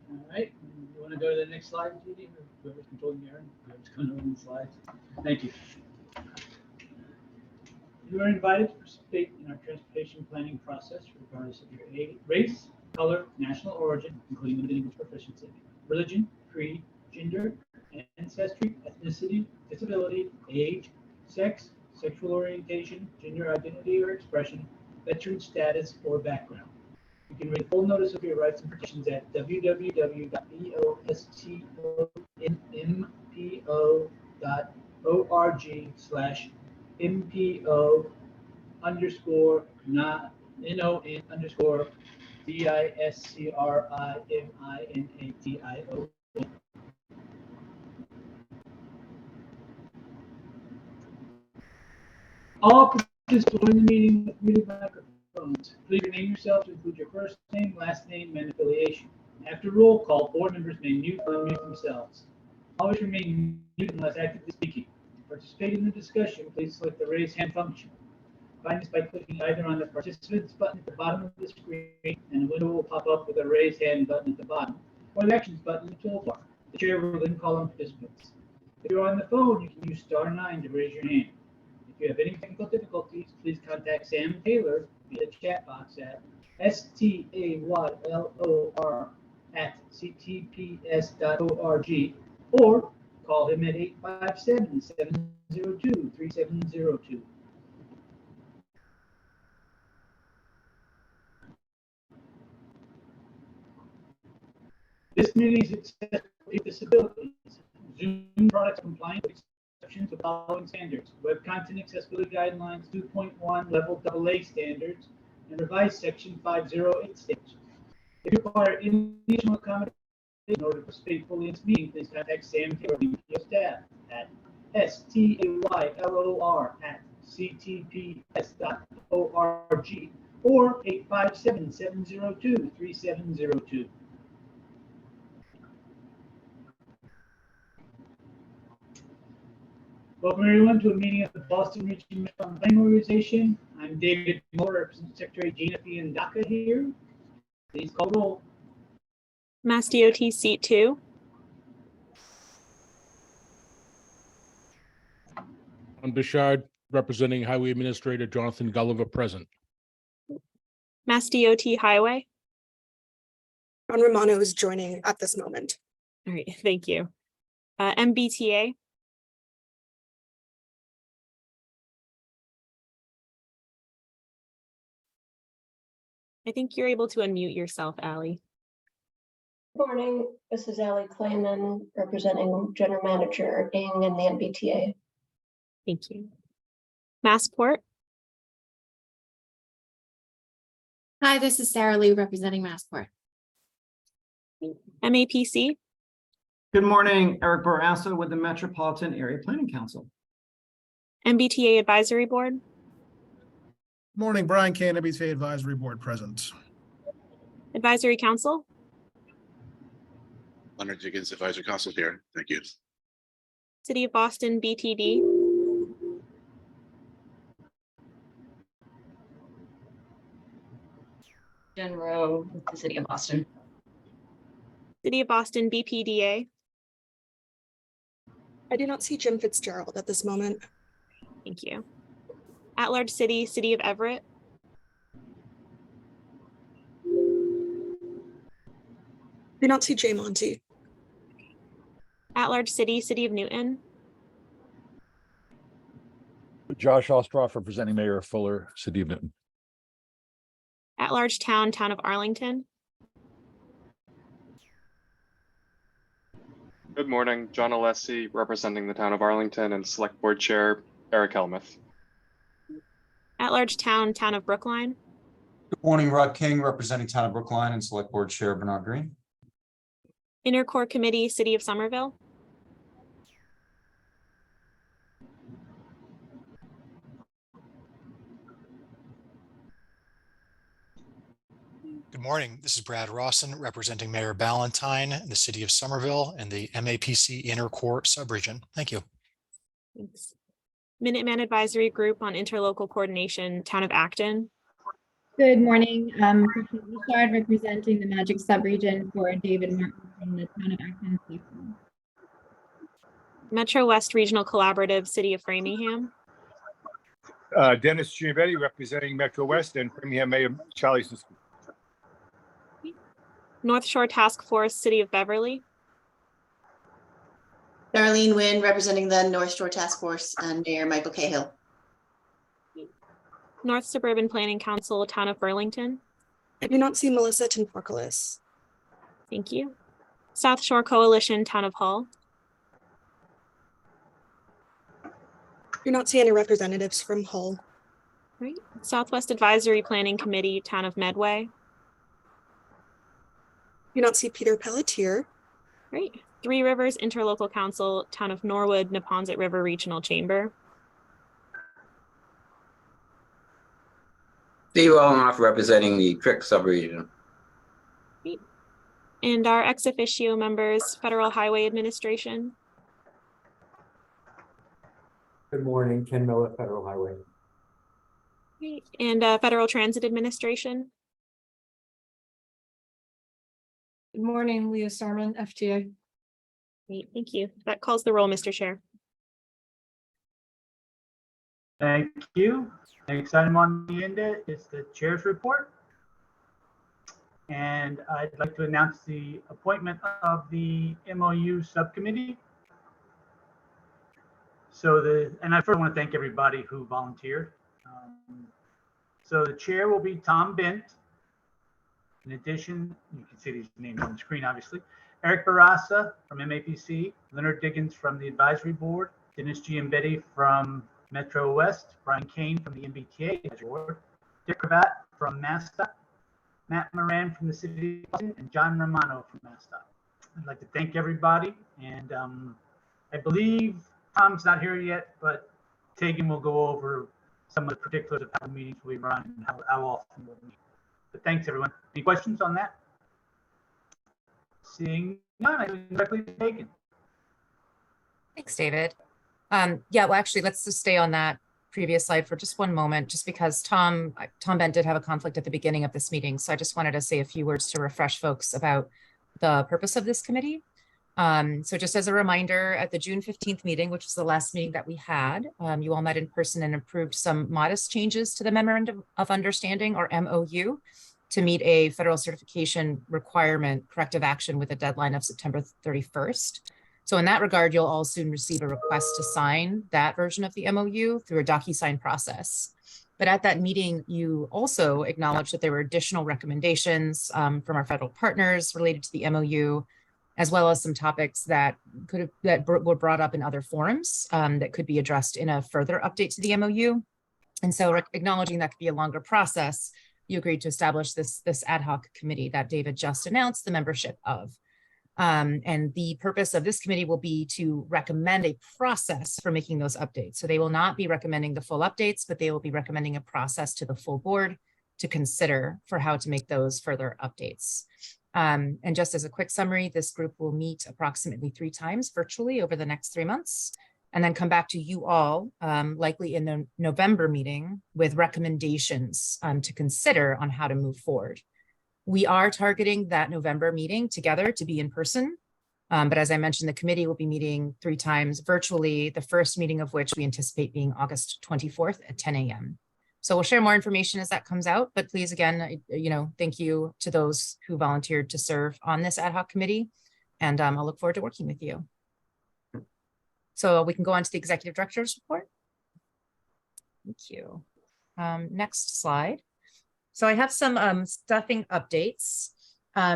All right, you want to go to the next slide, Judy, or whoever's controlling the Aaron? Whoever's going to run the slides. Thank you. You are invited to participate in our transportation planning process regardless of your age, race, color, national origin, including limited English proficiency, religion, creed, gender, ancestry, ethnicity, disability, age, sex, sexual orientation, gender identity or expression, veteran status, or background. You can read the full notice of your rights and protections at www.bostn.org/MPO_NON_DISCRIMINATION. All participants in the meeting with muted microphones. Please rename yourself to include your first name, last name, and affiliation. After roll call, board members may mute or unmute themselves. Always remain muted unless actively speaking. To participate in the discussion, please select the raise hand function. Find this by clicking either on the participants button at the bottom of the screen, and a window will pop up with a raise hand button at the bottom, or the actions button in the toolbar. The chair will then call on participants. If you're on the phone, you can use *9 to raise your hand. If you have any technical difficulties, please contact Sam Taylor via the chat box at staylor@ctps.org or call him at 857-702-3702. This meeting is accessible to disabilities. Zoom products compliant with exceptions to following standards: Web Content Accessibility Guidelines 2.1 Level AA standards and revised Section 508 standards. If you require any additional accommodation in order to participate fully in this meeting, please contact Sam Taylor, MPO staff at staylor@ctps.org or 857-702-3702. Welcome everyone to a meeting of the Boston Region MPO Planning Organization. I'm David Moore, representing Secretary Gina Fiandaca here. Please call roll. Mass DOT seat 2. John Bouchard, representing Highway Administrator Jonathan Gulliver, present. Mass DOT Highway. Ron Romano is joining at this moment. All right, thank you. MBTA. I think you're able to unmute yourself, Allie. Good morning. This is Allie Clayman, representing General Manager Ing and the MBTA. Thank you. Massport. Hi, this is Sarah Lee representing Massport. MAPC. Good morning, Eric Barrasso with the Metropolitan Area Planning Council. MBTA Advisory Board. Morning, Brian Kane, MBTA Advisory Board present. Advisory Council. Leonard Diggins, Advisory Council here. Thank you. City of Boston BTD. Jen Rowe with the City of Boston. City of Boston BPDA. I do not see Jim Fitzgerald at this moment. Thank you. At-large City, City of Everett. Do not see Jay Monty. At-large City, City of Newton. Josh Ostroff, representing Mayor Fuller, City of Newton. At-large Town, Town of Arlington. Good morning, John Alessi, representing the Town of Arlington, and Select Board Chair Eric Helmuth. At-large Town, Town of Brookline. Good morning, Rod King, representing Town of Brookline, and Select Board Chair Bernard Green. Intercore Committee, City of Somerville. Good morning. This is Brad Rawson, representing Mayor Ballantyne, the City of Somerville, and the MAPC Intercore subregion. Thank you. Thanks. Minuteman Advisory Group on Interlocal Coordination, Town of Acton. Good morning. Christian Bouchard representing the Magic Subregion for David Martin from the town of Acton. Metro West Regional Collaborative, City of Framingham. Dennis Giavetti representing Metro West and Framingham Mayor Charlie Sisko. North Shore Task Force, City of Beverly. Darlene Wynn representing the North Shore Task Force and Mayor Michael Cahill. North Suburban Planning Council, Town of Burlington. I do not see Melissa Tinforkalis. Thank you. South Shore Coalition, Town of Hull. Do not see any representatives from Hull. Right. Southwest Advisory Planning Committee, Town of Medway. Do not see Peter Pelletier. Right. Three Rivers Interlocal Council, Town of Norwood, Neponset River Regional Chamber. Steve Olenoff representing the Trick subregion. Right. And our ex officio members, Federal Highway Administration. Good morning, Ken Miller, Federal Highway. Right. And Federal Transit Administration. Good morning, Leah Sarman, FTA. Great, thank you. That calls the roll, Mr. Chair. Thank you. Next item on the agenda is the chair's report. And I'd like to announce the appointment of the MOU subcommittee. And I first want to thank everybody who volunteered. So the chair will be Tom Bent. In addition, you can see these names on the screen, obviously. Eric Barassa from MAPC, Leonard Diggins from the Advisory Board, Dennis Giambetti from Metro West, Brian Kane from the MBTA Advisory Board, Dick Cravat from MassDOT, Matt Moran from the City of Boston, and John Romano from MassDOT. I'd like to thank everybody, and I believe Tom's not here yet, but Tegan will go over some of the particulars of how the meetings we run and how often we'll meet. But thanks, everyone. Any questions on that? Seeing none, I move directly to Tegan. Thanks, David. Yeah, well, actually, let's just stay on that previous slide for just one moment, just because Tom Bent did have a conflict at the beginning of this meeting. So I just wanted to say a few words to refresh folks about the purpose of this committee. So just as a reminder, at the June 15th meeting, which was the last meeting that we had, you all met in person and approved some modest changes to the Memorandum of Understanding, or MOU, to meet a federal certification requirement corrective action with a deadline of September 31st. So in that regard, you'll all soon receive a request to sign that version of the MOU through a DocuSign process. But at that meeting, you also acknowledged that there were additional recommendations from our federal partners related to the MOU, as well as some topics that were brought up in other forums that could be addressed in a further update to the MOU. And so acknowledging that could be a longer process, you agreed to establish this ad hoc committee that David just announced the membership of. And the purpose of this committee will be to recommend a process for making those updates. So they will not be recommending the full updates, but they will be recommending a process to the full board to consider for how to make those further updates. And just as a quick summary, this group will meet approximately 3 times virtually over the next 3 months, and then come back to you all, likely in the November meeting, with recommendations to consider on how to move forward. We are targeting that November meeting together to be in person, but as I mentioned, the committee will be meeting 3 times virtually, the first meeting of which we anticipate being August 24th at 10 a.m. So we'll share more information as that comes out, but please, again, thank you to those who volunteered to serve on this ad hoc committee, and I'll look forward to working with you. So we can go on to the executive director's report. Thank you. Next slide. So I have some staffing updates.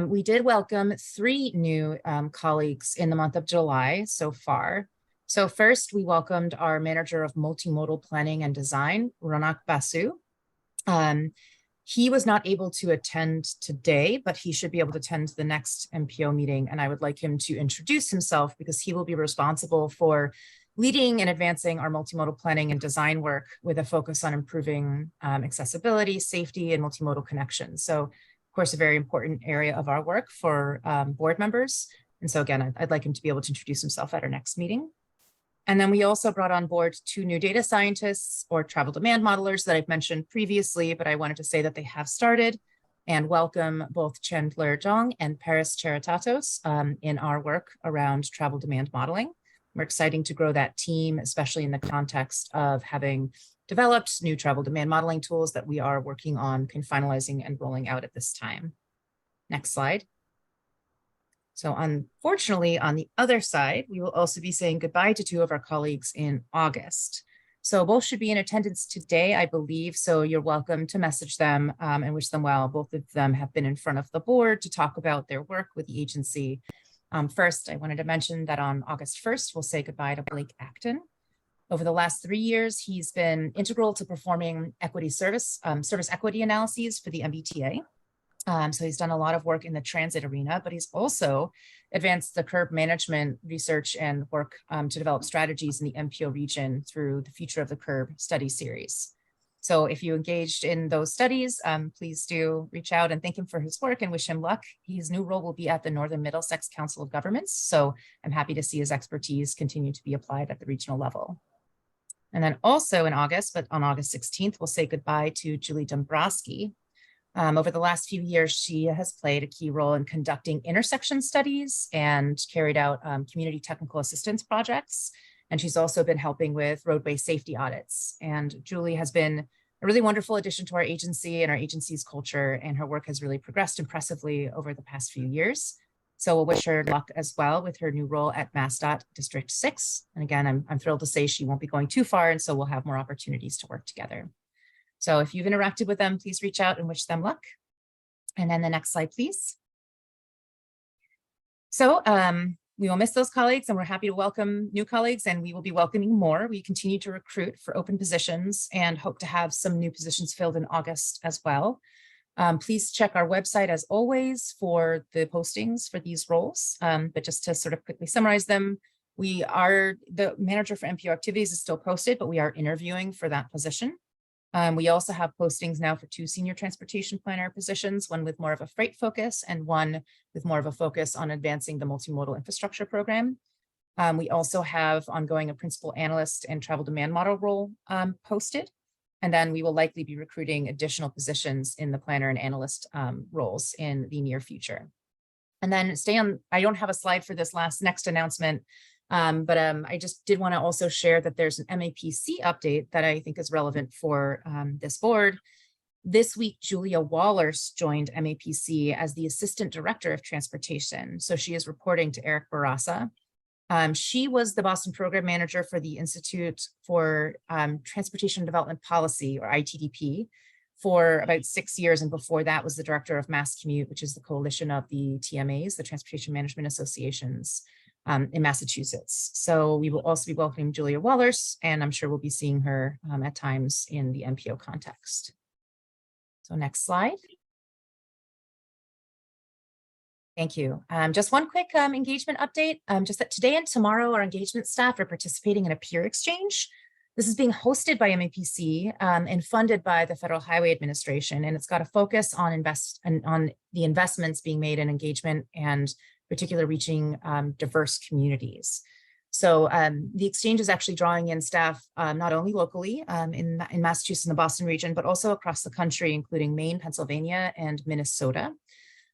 We did welcome 3 new colleagues in the month of July so far. So first, we welcomed our manager of multimodal planning and design, Ronak Basu. He was not able to attend today, but he should be able to attend the next MPO meeting. And I would like him to introduce himself because he will be responsible for leading and advancing our multimodal planning and design work with a focus on improving accessibility, safety, and multimodal connections. So, of course, a very important area of our work for board members. And so again, I'd like him to be able to introduce himself at our next meeting. And then we also brought on board 2 new data scientists or travel demand modelers that I've mentioned previously, but I wanted to say that they have started, and welcome both Chandler Zhang and Paris Charitatos in our work around travel demand modeling. We're excited to grow that team, especially in the context of having developed new travel demand modeling tools that we are working on finalizing and rolling out at this time. Next slide. So unfortunately, on the other side, we will also be saying goodbye to 2 of our colleagues in August. So both should be in attendance today, I believe. So you're welcome to message them and wish them well. Both of them have been in front of the board to talk about their work with the agency. First, I wanted to mention that on August 1st, we'll say goodbye to Blake Acton. Over the last 3 years, he's been integral to performing service equity analyses for the MBTA. So he's done a lot of work in the transit arena, but he's also advanced the curb management research and work to develop strategies in the MPO region through the Future of the Curb study series. So if you engaged in those studies, please do reach out and thank him for his work and wish him luck. His new role will be at the Northern Middlesex Council of Governments. So I'm happy to see his expertise continue to be applied at the regional level. And then also in August, but on August 16th, we'll say goodbye to Julie Dombrowski. Over the last few years, she has played a key role in conducting intersection studies and carried out community technical assistance projects. And she's also been helping with roadway safety audits. And Julie has been a really wonderful addition to our agency and our agency's culture, and her work has really progressed impressively over the past few years. So we'll wish her luck as well with her new role at MassDOT District 6. And again, I'm thrilled to say she won't be going too far, and so we'll have more opportunities to work together. So if you've interacted with them, please reach out and wish them luck. And then the next slide, please. So we will miss those colleagues, and we're happy to welcome new colleagues, and we will be welcoming more. We continue to recruit for open positions and hope to have some new positions filled in August as well. Please check our website as always for the postings for these roles. But just to sort of quickly summarize them, the manager for MPO activities is still posted, but we are interviewing for that position. We also have postings now for 2 senior transportation planner positions, one with more of a freight focus and one with more of a focus on advancing the multimodal infrastructure program. We also have ongoing a principal analyst and travel demand model role posted. And then we will likely be recruiting additional positions in the planner and analyst roles in the near future. And then I don't have a slide for this next announcement, but I just did want to also share that there's an MAPC update that I think is relevant for this board. This week, Julia Wallers joined MAPC as the Assistant Director of Transportation. So she is reporting to Eric Barassa. She was the Boston Program Manager for the Institute for Transportation Development Policy, or ITDP, for about 6 years. And before that was the Director of Mass Commute, which is the coalition of the TMAs, the Transportation Management Associations in Massachusetts. So we will also be welcoming Julia Wallers, and I'm sure we'll be seeing her at times in the MPO context. So next slide. Thank you. Just one quick engagement update, just that today and tomorrow our engagement staff are participating in a peer exchange. This is being hosted by MAPC and funded by the Federal Highway Administration, and it's got a focus on the investments being made in engagement and particularly reaching diverse communities. So the exchange is actually drawing in staff not only locally in Massachusetts and the Boston region, but also across the country, including Maine, Pennsylvania, and Minnesota.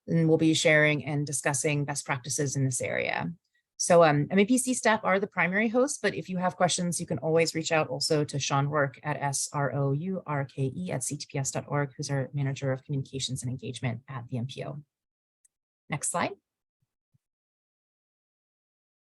And we'll be sharing and discussing best practices in this area. So MAPC staff are the primary hosts, but if you have questions, you can always reach out also to Sean Rourke at SROURKE@ctps.org, who's our Manager of Communications and Engagement at the MPO. Next slide.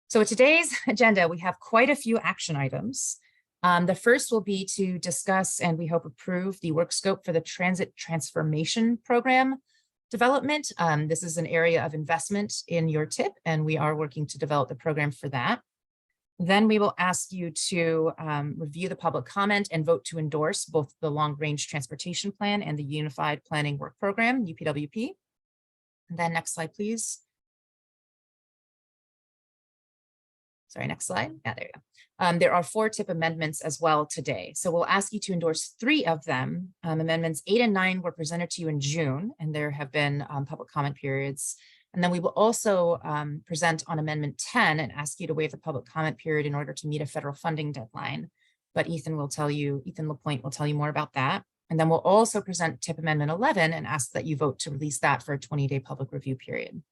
So today's agenda, we have quite a few action items. The first will be to discuss and we hope approve the work scope for the Transit Transformation Program development. This is an area of investment in your TIP, and we are working to develop the program for that. Then we will ask you to review the public comment and vote to endorse both the Long Range Transportation Plan and the Unified Planning Work Program, UPWP. And then next slide, please. Sorry, next slide. Yeah, there you go. There are 4 TIP amendments as well today. So we'll ask you to endorse 3 of them. Amendments 8 and 9 were presented to you in June, and there have been public comment periods And then we will also present on Amendment 10 and ask you to waive the public comment period in order to meet a federal funding deadline. But Ethan LaPointe will tell you more about that. And then we'll also present TIP Amendment 11 and ask that you vote to release that for a 20-day public review period.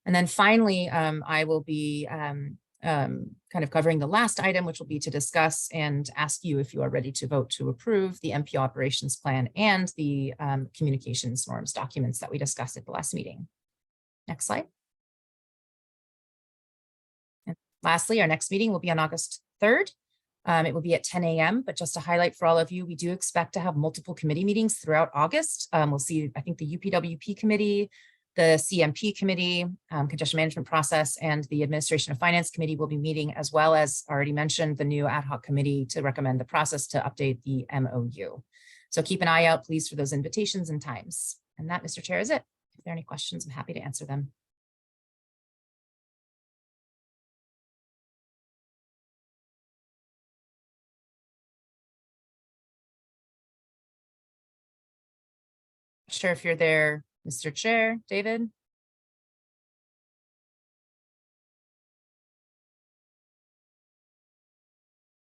And then finally, I will be kind of covering the last item, which will be to discuss and ask you if you are ready to vote to approve the MPO operations plan and the communications norms documents that we discussed at the last meeting. Next slide. And lastly, our next meeting will be on August 3rd. It will be at 10 a.m. But just to highlight for all of you, we do expect to have multiple committee meetings throughout August. We'll see, I think, the UPWP committee, the CMP committee, congestion management process, and the Administration of Finance committee will be meeting, as well as already mentioned, the new ad hoc committee to recommend the process to update the MOU. So keep an eye out, please, for those invitations and times. And that, Mr. Chair, is it. If there are any questions, I'm happy to answer them. Sure, if you're there, Mr. Chair, David.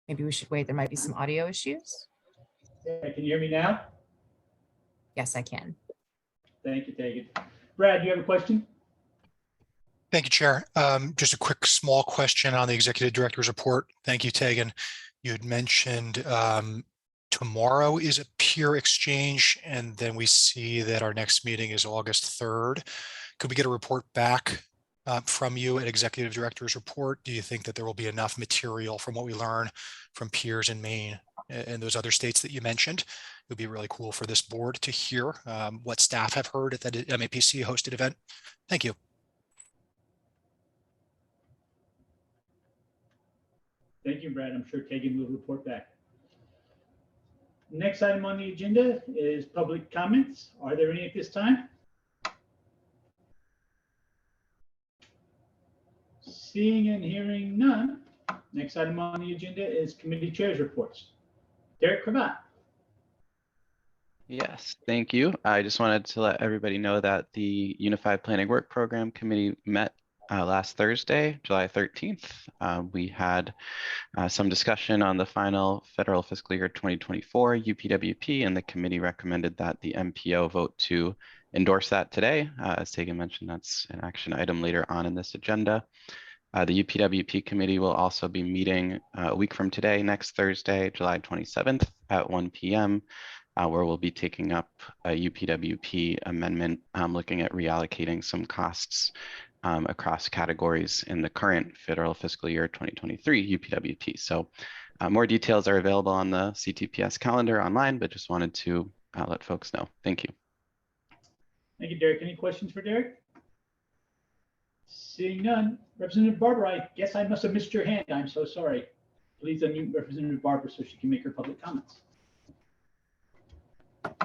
Maybe we should wait. There might be some audio issues. Yeah, can you hear me now? Yes, I can. Thank you, Tegan. Brad, do you have a question? Thank you, Chair. Just a quick small question on the Executive Director's report. Thank you, Tegan. You had mentioned tomorrow is a peer exchange, and then we see that our next meeting is August 3rd. Could we get a report back from you at Executive Director's report? Do you think that there will be enough material from what we learn from peers in Maine and those other states that you mentioned? It would be really cool for this board to hear what staff have heard at that MAPC hosted event. Thank you. Thank you, Brad. I'm sure Tegan will report back. Next item on the agenda is public comments. Are there any at this time? Seeing and hearing none, next item on the agenda is committee chairs reports. Derek Cravat. Yes, thank you. I just wanted to let everybody know that the Unified Planning Work Program Committee met last Thursday, July 13th. We had some discussion on the final federal fiscal year 2024 UPWP, and the committee recommended that the MPO vote to endorse that today. As Tegan mentioned, that's an action item later on in this agenda. The UPWP committee will also be meeting a week from today, next Thursday, July 27th at 1 p.m., where we'll be taking up a UPWP amendment looking at reallocating some costs across categories in the current federal fiscal year 2023 UPWP. So more details are available on the CTPS calendar online, but just wanted to let folks know. Thank you. Thank you, Derek. Any questions for Derek? Seeing none. Representative Barber, I guess I must have missed your hand. I'm so sorry. Please unmute Representative Barber so she can make her public comments.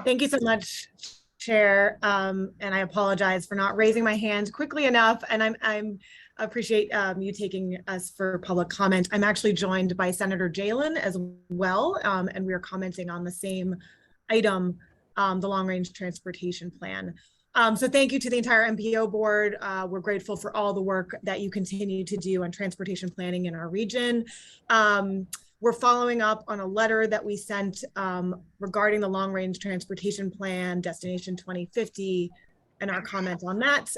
Thank you so much, Chair, and I apologize for not raising my hand quickly enough, and I appreciate you taking us for public comment. I'm actually joined by Senator Jalen as well, and we are commenting on the same item, the long-range transportation plan. So thank you to the entire MPO board. We're grateful for all the work that you continue to do on transportation planning in our region. We're following up on a letter that we sent regarding the long-range transportation plan, Destination 2050, and our comment on that.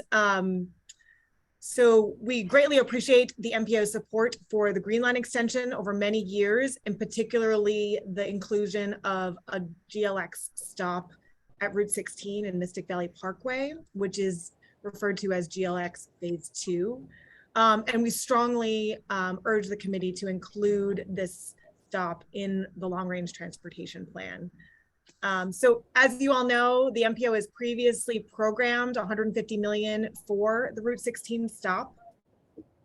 So we greatly appreciate the MPO's support for the Green Line extension over many years, and particularly the inclusion of a GLX stop at Route 16 and Mystic Valley Parkway, which is referred to as GLX Phase 2. And we strongly urge the committee to include this stop in the long-range transportation plan. So as you all know, the MPO has previously programmed $150 million for the Route 16 stop.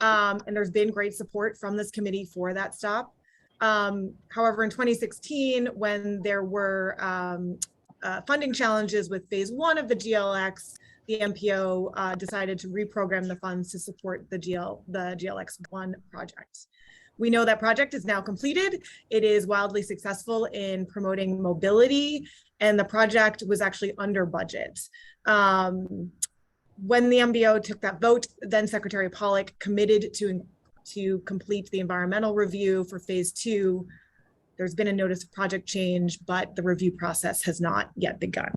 And there's been great support from this committee for that stop. However, in 2016, when there were funding challenges with Phase 1 of the GLX, the MPO decided to reprogram the funds to support the GLX1 project. We know that project is now completed. It is wildly successful in promoting mobility, and the project was actually under budget. When the MBO took that vote, then Secretary Pollack committed to complete the environmental review for phase 2. There's been a notice of project change, but the review process has not yet begun.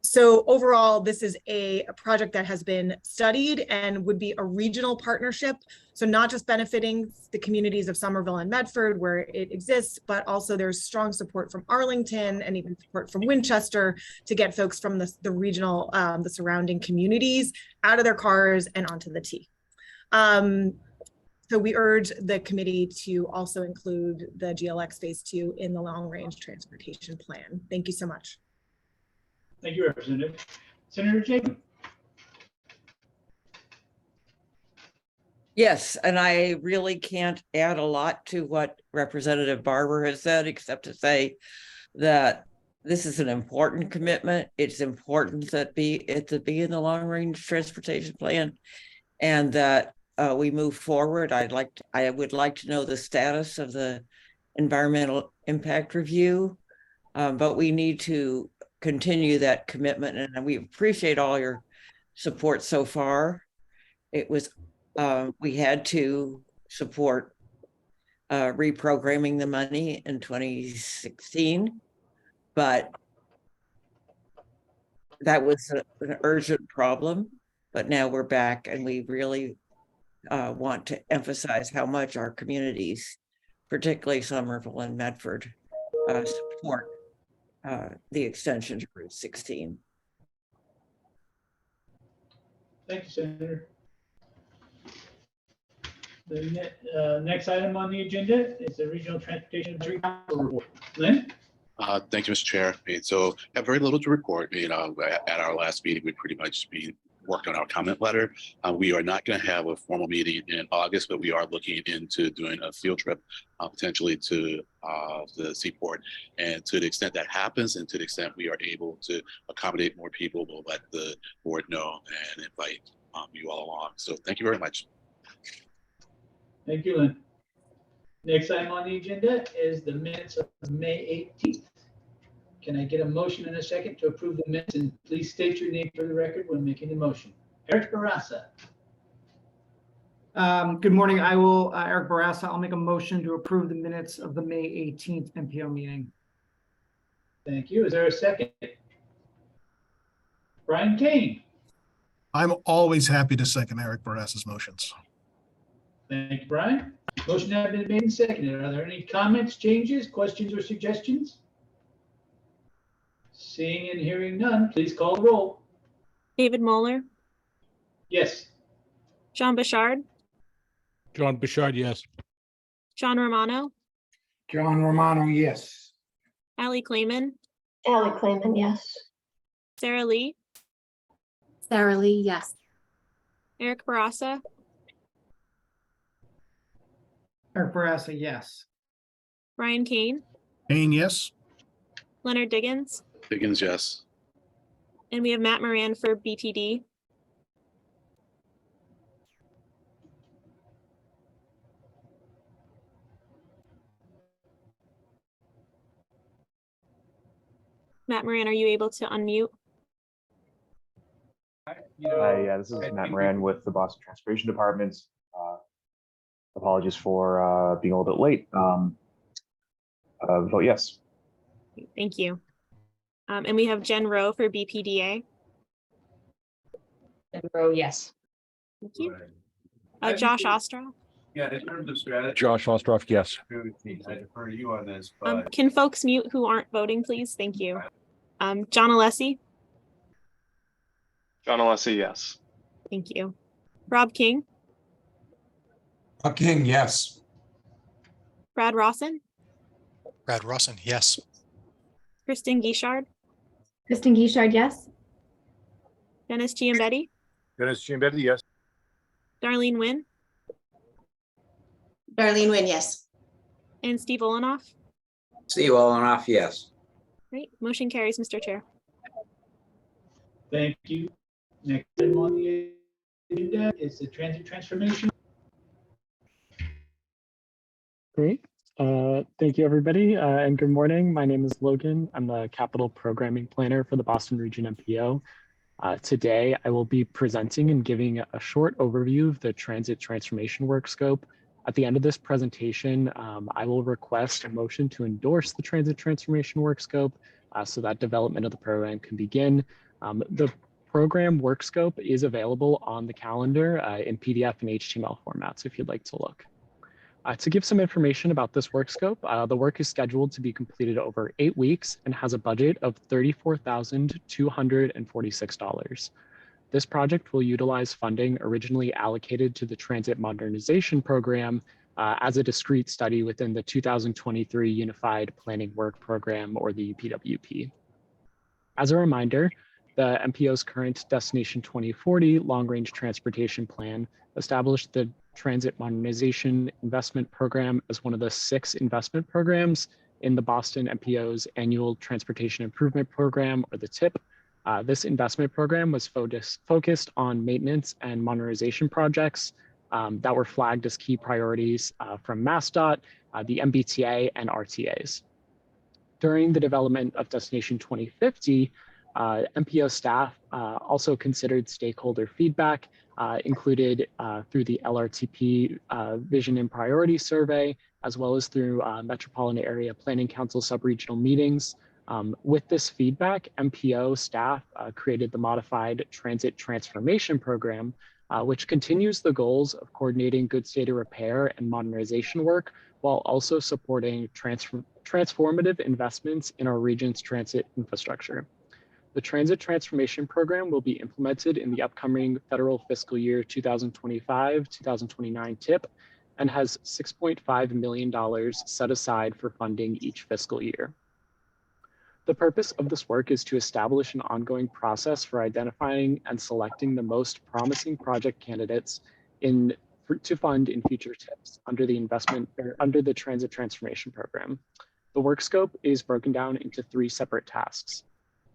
So overall, this is a project that has been studied and would be a regional partnership. So not just benefiting the communities of Somerville and Medford where it exists, but also there's strong support from Arlington and even support from Winchester to get folks from the regional, the surrounding communities out of their cars and onto the T. So we urge the committee to also include the GLX phase 2 in the long range transportation plan. Thank you so much. Thank you, Representative. Senator Jacob. Yes, and I really can't add a lot to what Representative Barber has said, except to say that this is an important commitment. It's important that it be in the long range transportation plan, and that we move forward. I would like to know the status of the environmental impact review, but we need to continue that commitment, and we appreciate all your support so far. It was we had to support reprogramming the money in 2016, but that was an urgent problem. But now we're back, and we really want to emphasize how much our communities, particularly Somerville and Medford, support the extension to Route 16. Thank you, Senator. The next item on the agenda is the Regional Transportation Advisory Council report. Lynn? Thank you, Mr. Chair. So I have very little to report. At our last meeting, we pretty much worked on our comment letter. We are not going to have a formal meeting in August, but we are looking into doing a field trip potentially to the seaport. And to the extent that happens, and to the extent we are able to accommodate more people, we'll let the board know and invite you all along. So thank you very much. Thank you, Lynn. Next item on the agenda is the minutes of May 18th. Can I get a motion in a second to approve the minutes? And please state your name for the record when making the motion. Eric Barassa. Good morning. I will, Eric Barassa, I'll make a motion to approve the minutes of the May 18th MPO meeting. Thank you. Is there a second? Brian Kane. I'm always happy to second Eric Barassa's motions. Thank you, Brian. Motion has been made and seconded. Are there any comments, changes, questions, or suggestions? Seeing and hearing none, please call the roll. David Moeller, Yes. John Bouchard, John Bouchard, yes. John Romano, John Romano, yes. Allie Clayman, Allie Clayman, yes. Sarah Lee, Sarah Lee, yes. Eric Barassa, Eric Barassa, yes. Brian Kane, Kane, yes. Leonard Diggins, Higgins, yes. and we have Matt Moran for BTD. Matt Moran, are you able to unmute? Yeah, this is Matt Moran with the Boston Transportation Department. Apologies for being a little bit late. Vote yes. Thank you. And we have Jen Rowe for BPDA. Jen Rowe, yes. Thank you. Josh Ostroff. Yeah, in terms of strategy. Josh Ostroff, yes. I defer to you on this, but Can folks mute who aren't voting, please? Thank you. John Alessi. John Alessi, yes. Thank you. Rob King. Rob King, yes. Brad Rawson. Brad Rawson, yes. Kristen Guichard. Kristen Guichard, yes. Dennis Giambetti. Dennis Giambetti, yes. Darlene Wynn. Darlene Wynn, yes. And Steve Olenoff. Steve Olenoff, yes. Great. Motion carries, Mr. Chair. Thank you. Next item on the agenda is the transit transformation. Great. Thank you, everybody, and good morning. My name is Logan. I'm the Capital Programming Planner for the Boston Region MPO. Today, I will be presenting and giving a short overview of the Transit Transformation Work Scope. At the end of this presentation, I will request a motion to endorse the Transit Transformation Work Scope so that development of the program can begin. The program work scope is available on the calendar in PDF and HTML formats if you'd like to look. To give some information about this work scope, the work is scheduled to be completed over 8 weeks and has a budget of $34,246. This project will utilize funding originally allocated to the Transit Modernization Program as a discrete study within the 2023 Unified Planning Work Program, or the UPWP. As a reminder, the MPO's current Destination 2040 Long-Range Transportation Plan established the Transit Modernization Investment Program as one of the 6 investment programs in the Boston MPO's Annual Transportation Improvement Program, or the TIP. This investment program was focused on maintenance and modernization projects that were flagged as key priorities from MassDOT, the MBTA, and RTAs. During the development of Destination 2050, MPO staff also considered stakeholder feedback, included through the LRTP Vision and Priority Survey, as well as through Metropolitan Area Planning Council sub-regional meetings. With this feedback, MPO staff created the modified Transit Transformation Program, which continues the goals of coordinating goods data repair and modernization work, while also supporting transformative investments in our region's transit infrastructure. The Transit Transformation Program will be implemented in the upcoming federal fiscal year 2025-2029 TIP and has $6.5 million set aside for funding each fiscal year. The purpose of this work is to establish an ongoing process for identifying and selecting the most promising project candidates to fund in future TIPs under the Transit Transformation Program. The work scope is broken down into 3 separate tasks.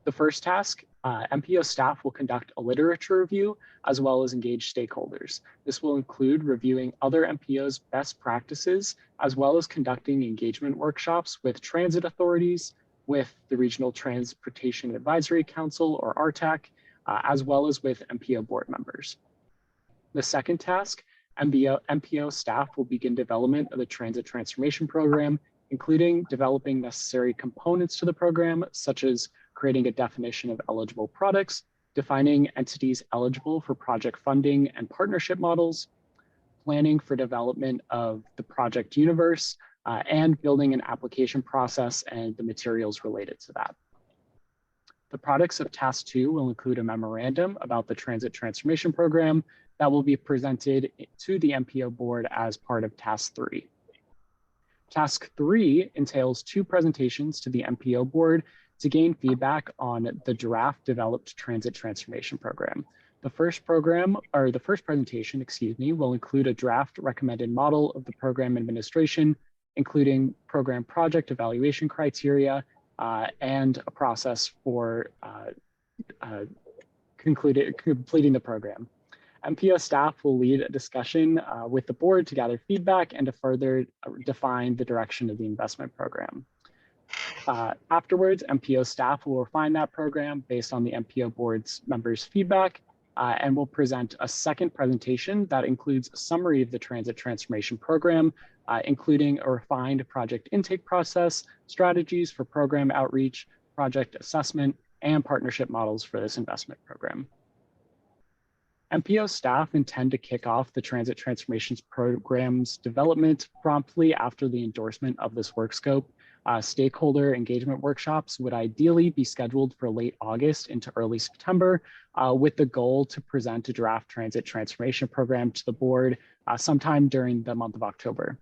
The first task, MPO staff will conduct a literature review as well as engage stakeholders. This will include reviewing other MPO's best practices, as well as conducting engagement workshops with transit authorities, with the Regional Transportation Advisory Council, or RTAC, as well as with MPO board members. The second task, MPO staff will begin development of the Transit Transformation Program, including developing necessary components to the program, such as creating a definition of eligible products, defining entities eligible for project funding and partnership models, planning for development of the project universe, and building an application process and the materials related to that. The products of Task 2 will include a memorandum about the Transit Transformation Program that will be presented to the MPO board as part of Task 3. Task 3 entails 2 presentations to the MPO board to gain feedback on the draft developed Transit Transformation Program. The first presentation, will include a draft recommended model of the program administration, including program project evaluation criteria and a process for completing the program. MPO staff will lead a discussion with the board to gather feedback and to further define the direction of the investment program. Afterwards, MPO staff will refine that program based on the MPO board's members' feedback and will present a second presentation that includes a summary of the Transit Transformation Program, including a refined project intake process, strategies for program outreach, project assessment, and partnership models for this investment program. MPO staff intend to kick off the Transit Transformations Program's development promptly after the endorsement of this work scope. Stakeholder engagement workshops would ideally be scheduled for late August into early September, with the goal to present a draft Transit Transformation Program to the board sometime during the month of October.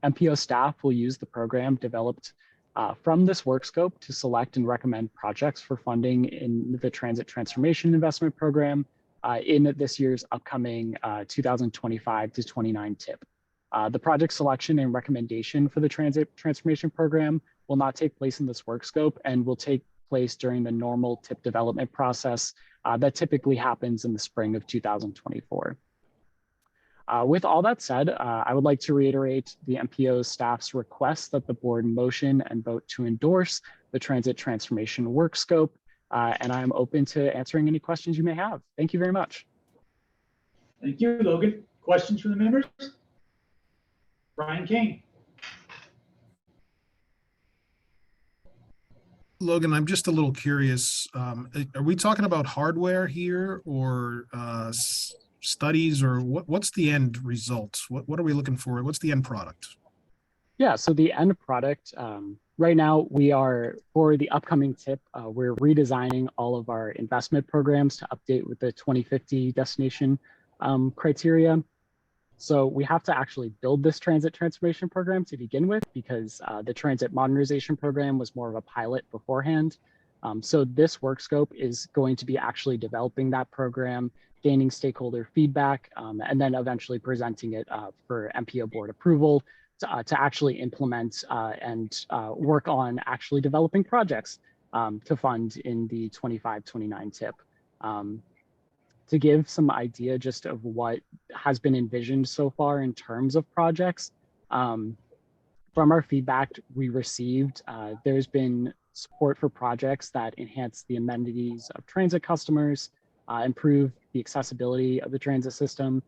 MPO staff will use the program developed from this work scope to select and recommend projects for funding in the Transit Transformation Investment Program in this year's upcoming 2025-29 TIP. The project selection and recommendation for the Transit Transformation Program will not take place in this work scope and will take place during the normal TIP development process that typically happens in the spring of 2024. With all that said, I would like to reiterate the MPO staff's request that the board motion and vote to endorse the Transit Transformation Work Scope. And I'm open to answering any questions you may have. Thank you very much. Thank you, Logan. Questions from the members? Brian Kane. Logan, I'm just a little curious. Are we talking about hardware here or studies, or what's the end result? What are we looking for? What's the end product? Yeah, so the end product, right now we are, for the upcoming TIP, we're redesigning all of our investment programs to update with the 2050 destination criteria. So we have to actually build this transit transformation program to begin with, because the transit modernization program was more of a pilot beforehand. So this work scope is going to be actually developing that program, gaining stakeholder feedback, and then eventually presenting it for MPO board approval to actually implement and work on actually developing projects to fund in the 25-29 TIP. To give some idea just of what has been envisioned so far in terms of projects, from our feedback we received, there's been support for projects that enhance the amenities of transit customers, improve the accessibility of the transit system,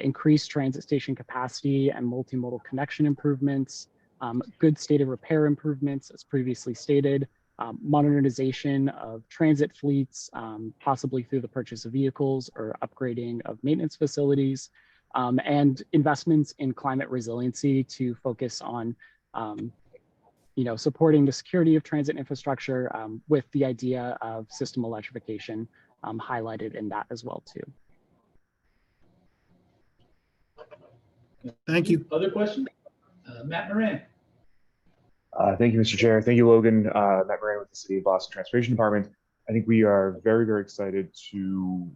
increase transit station capacity and multimodal connection improvements, good state of repair improvements as previously stated, modernization of transit fleets, possibly through the purchase of vehicles or upgrading of maintenance facilities, and investments in climate resiliency to focus on supporting the security of transit infrastructure with the idea of system electrification highlighted in that as well too. Thank you. Other questions? Matt Moran. Thank you, Mr. Chair. Thank you, Logan. Matt Moran with the City of Boston Transportation Department. I think we are very, very excited to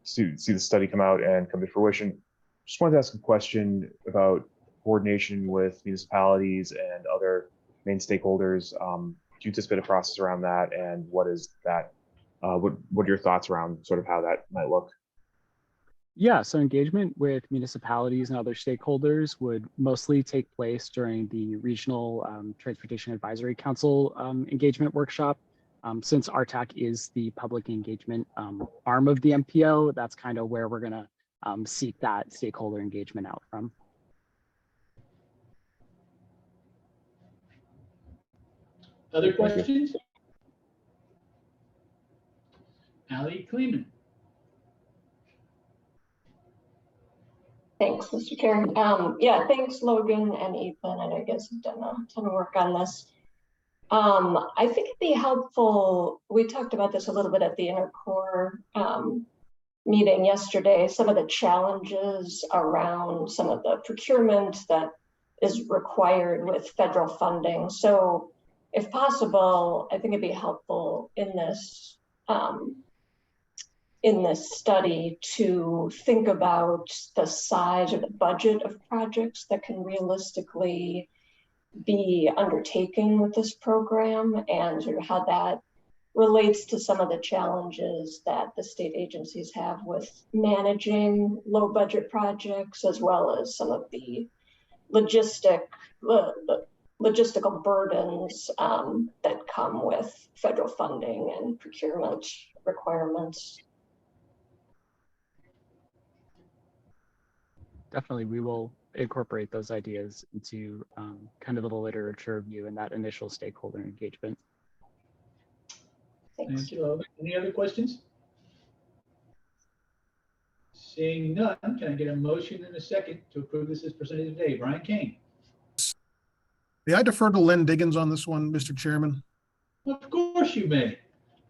see the study come out and come to fruition. Just wanted to ask a question about coordination with municipalities and other main stakeholders. Do you anticipate a process around that, and what is that? What are your thoughts around sort of how that might look? Yeah, so engagement with municipalities and other stakeholders would mostly take place during the Regional Transportation Advisory Council engagement workshop. Since RTAC is the public engagement arm of the MPO, that's kind of where we're going to seek that stakeholder engagement out from. Other questions? Allie Kleeman. Thanks, Mr. Chair. Yeah, thanks, Logan and Ethan, and I guess you've done a ton of work on this. I think it'd be helpful, we talked about this a little bit at the Intercore meeting yesterday, some of the challenges around some of the procurement that is required with federal funding. So if possible, I think it'd be helpful in this study to think about the size or the budget of projects that can realistically be undertaken with this program, and sort of how that relates to some of the challenges that the state agencies have with managing low budget projects, as well as some of the logistical burdens that come with federal funding and procurement requirements. Definitely, we will incorporate those ideas into kind of the literature review and that initial stakeholder engagement. Thank you, Logan. Any other questions? Seeing none, can I get a motion and a second to approve this as presented today? Brian Kane. May I defer to Lynn Diggins on this one, Mr. Chairman? Of course you may.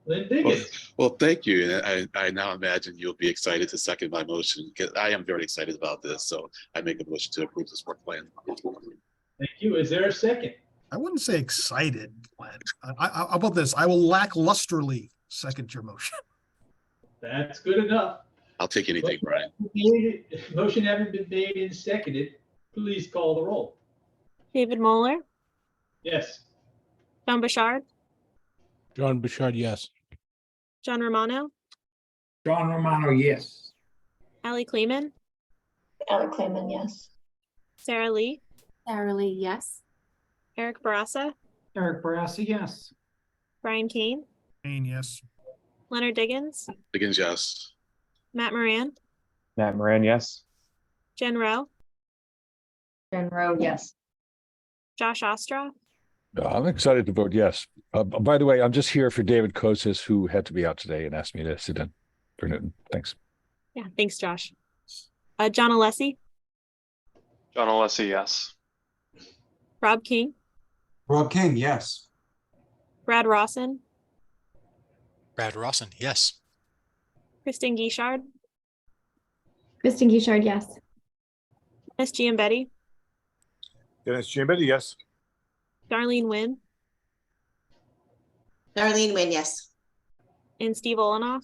Lynn Diggins. Well, thank you. And I now imagine you'll be excited to second my motion, because I am very excited about this. So I make a motion to approve this work plan. Thank you. Is there a second? I wouldn't say excited, Glenn. How about this? I will lacklusterly second your motion. That's good enough. I'll take anything, Brian. Motion having been made and seconded, please call the roll. David Moeller, Yes. John Bouchard, John Bouchard, yes. John Romano, John Romano, yes. Allie Kleeman, Allie Kleeman, yes. Sarah Lee, Sarah Lee, yes. Eric Barassa, Eric Barassa, yes. Brian Kane, Payne, yes. Leonard Diggins, Diggins, yes. Matt Moran, Matt Moran, yes. Jen Rowe, Jen Rowe, yes. Josh Ostroff, I'm excited to vote yes. By the way, I'm just here for David Kosis, who had to be out today and asked me to sit in for Newton. Thanks. yeah, thanks, Josh. John Alessi, John Alessi, yes. Rob King, Rob King, yes. Brad Rawson, Brad Rawson, yes. Kristen Guichard, Kristen Guichard, yes. Dennis Giambetti, Dennis Giambetti, yes. Darlene Wynn, Darlene Wynn, yes. and Steve Olenoff.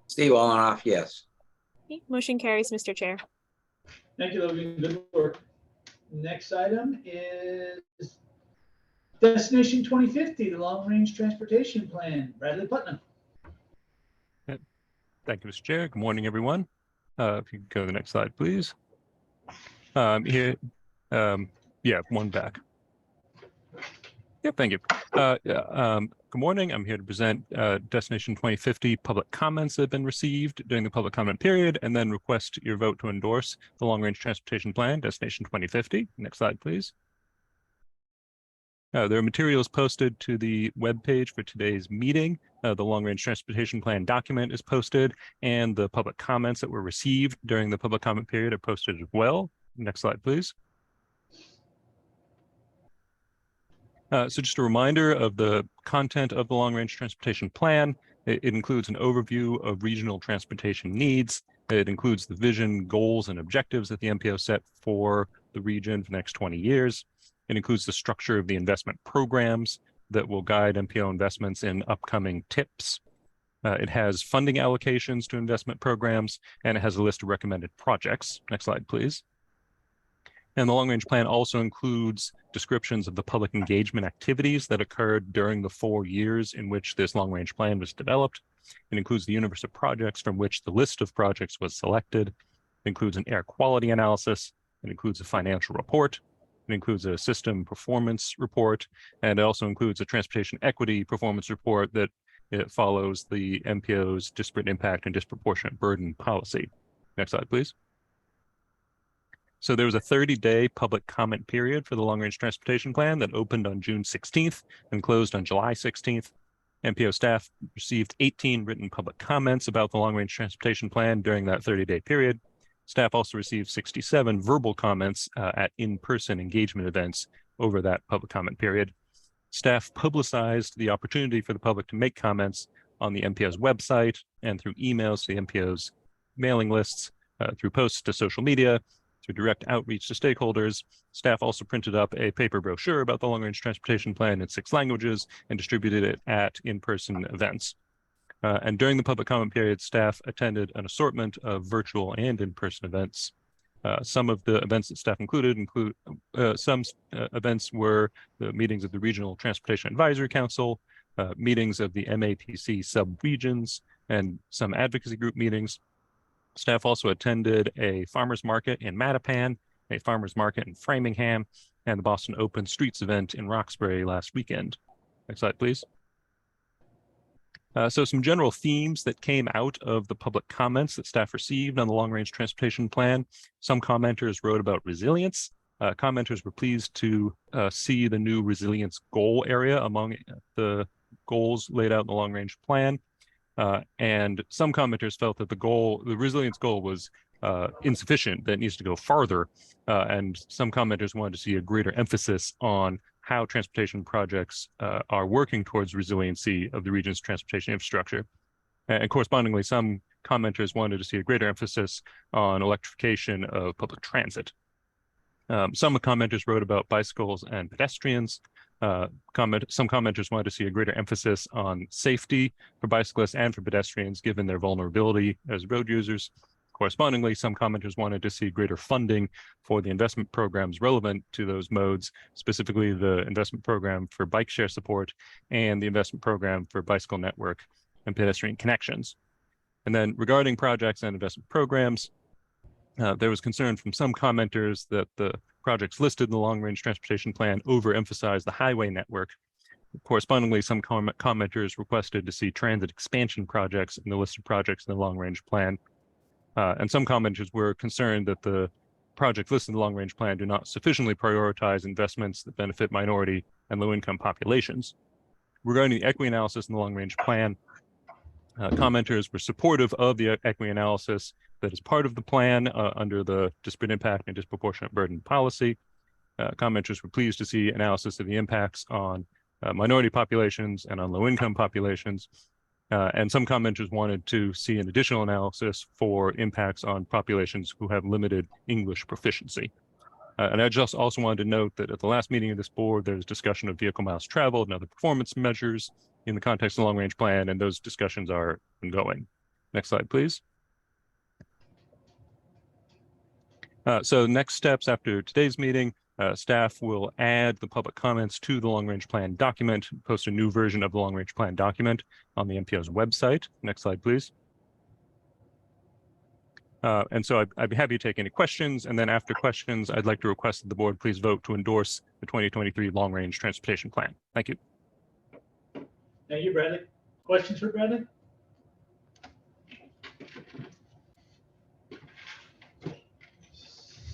Steve Olenoff, yes. Okay, motion carries, Mr. Chair. Thank you, Logan. Good work. Next item is Destination 2050, the Long Range Transportation Plan. Bradley Putnam. Thank you, Mr. Chair. Good morning, everyone. If you could go to the next slide, please. Yeah, one back. Yeah, thank you. Good morning. I'm here to present Destination 2050 public comments that have been received during the public comment period, and then request your vote to endorse the Long Range Transportation Plan, Destination 2050. Next slide, please. There are materials posted to the webpage for today's meeting. The Long Range Transportation Plan document is posted, and the public comments that were received during the public comment period are posted as well. Next slide, please. So just a reminder of the content of the Long Range Transportation Plan. It includes an overview of regional transportation needs. It includes the vision, goals, and objectives that the MPO set for the region for the next 20 years. It includes the structure of the investment programs that will guide MPO investments in upcoming TIPs. It has funding allocations to investment programs, and it has a list of recommended projects. Next slide, please. And the Long Range Plan also includes descriptions of the public engagement activities that occurred during the 4 years in which this Long Range Plan was developed. It includes the universe of projects from which the list of projects was selected. It includes an air quality analysis. It includes a financial report. It includes a system performance report, and it also includes a transportation equity performance report that it follows the MPO's disparate impact and disproportionate burden policy. Next slide, please. So there was a 30-day public comment period for the Long Range Transportation Plan that opened on June 16th and closed on July 16th. MPO staff received 18 written public comments about the Long Range Transportation Plan during that 30-day period. Staff also received 67 verbal comments at in-person engagement events over that public comment period. Staff publicized the opportunity for the public to make comments on the MPO's website and through emails to the MPO's mailing lists, through posts to social media, through direct outreach to stakeholders. Staff also printed up a paper brochure about the Long Range Transportation Plan in 6 languages and distributed it at in-person events. And during the public comment period, staff attended an assortment of virtual and in-person events. Some of the events that staff include some events were the meetings of the Regional Transportation Advisory Council, meetings of the MAPC sub-regions, and some advocacy group meetings. Staff also attended a farmers market in Mattapan, a farmers market in Framingham, and the Boston Open Streets event in Roxbury last weekend. Next slide, please. So some general themes that came out of the public comments that staff received on the Long Range Transportation Plan. Some commenters wrote about resilience. Commenters were pleased to see the new resilience goal area among the goals laid out in the Long Range Plan. And some commenters felt that the resilience goal was insufficient, that it needs to go farther. And some commenters wanted to see a greater emphasis on how transportation projects are working towards resiliency of the region's transportation infrastructure. And correspondingly, some commenters wanted to see a greater emphasis on electrification of public transit. Some commenters wrote about bicycles and pedestrians. Some commenters wanted to see a greater emphasis on safety for bicyclists and for pedestrians, given their vulnerability as road users. Correspondingly, some commenters wanted to see greater funding for the investment programs relevant to those modes, specifically the investment program for bike share support and the investment program for bicycle network and pedestrian connections. And then regarding projects and investment programs, there was concern from some commenters that the projects listed in the Long Range Transportation Plan overemphasize the highway network. Correspondingly, some commenters requested to see transit expansion projects in the list of projects in the long-range plan. And some commenters were concerned that the projects listed in the long-range plan do not sufficiently prioritize investments that benefit minority and low-income populations. Regarding the equity analysis in the long-range plan, commenters were supportive of the equity analysis that is part of the plan under the disparate impact and disproportionate burden policy. Commenters were pleased to see analysis of the impacts on minority populations and on low-income populations. And some commenters wanted to see an additional analysis for impacts on populations who have limited English proficiency. And I just also wanted to note that at the last meeting of this board, there was discussion of vehicle miles traveled and other performance measures in the context of the long-range plan, and those discussions are ongoing. Next slide, please. So next steps after today's meeting, staff will add the public comments to the long-range plan document, post a new version of the long-range plan document on the MPO's website. Next slide, please. And so I'd be happy to take any questions. And then after questions, I'd like to request that the board please vote to endorse the 2023 long-range transportation plan. Thank you. Thank you, Bradley. Questions for Bradley?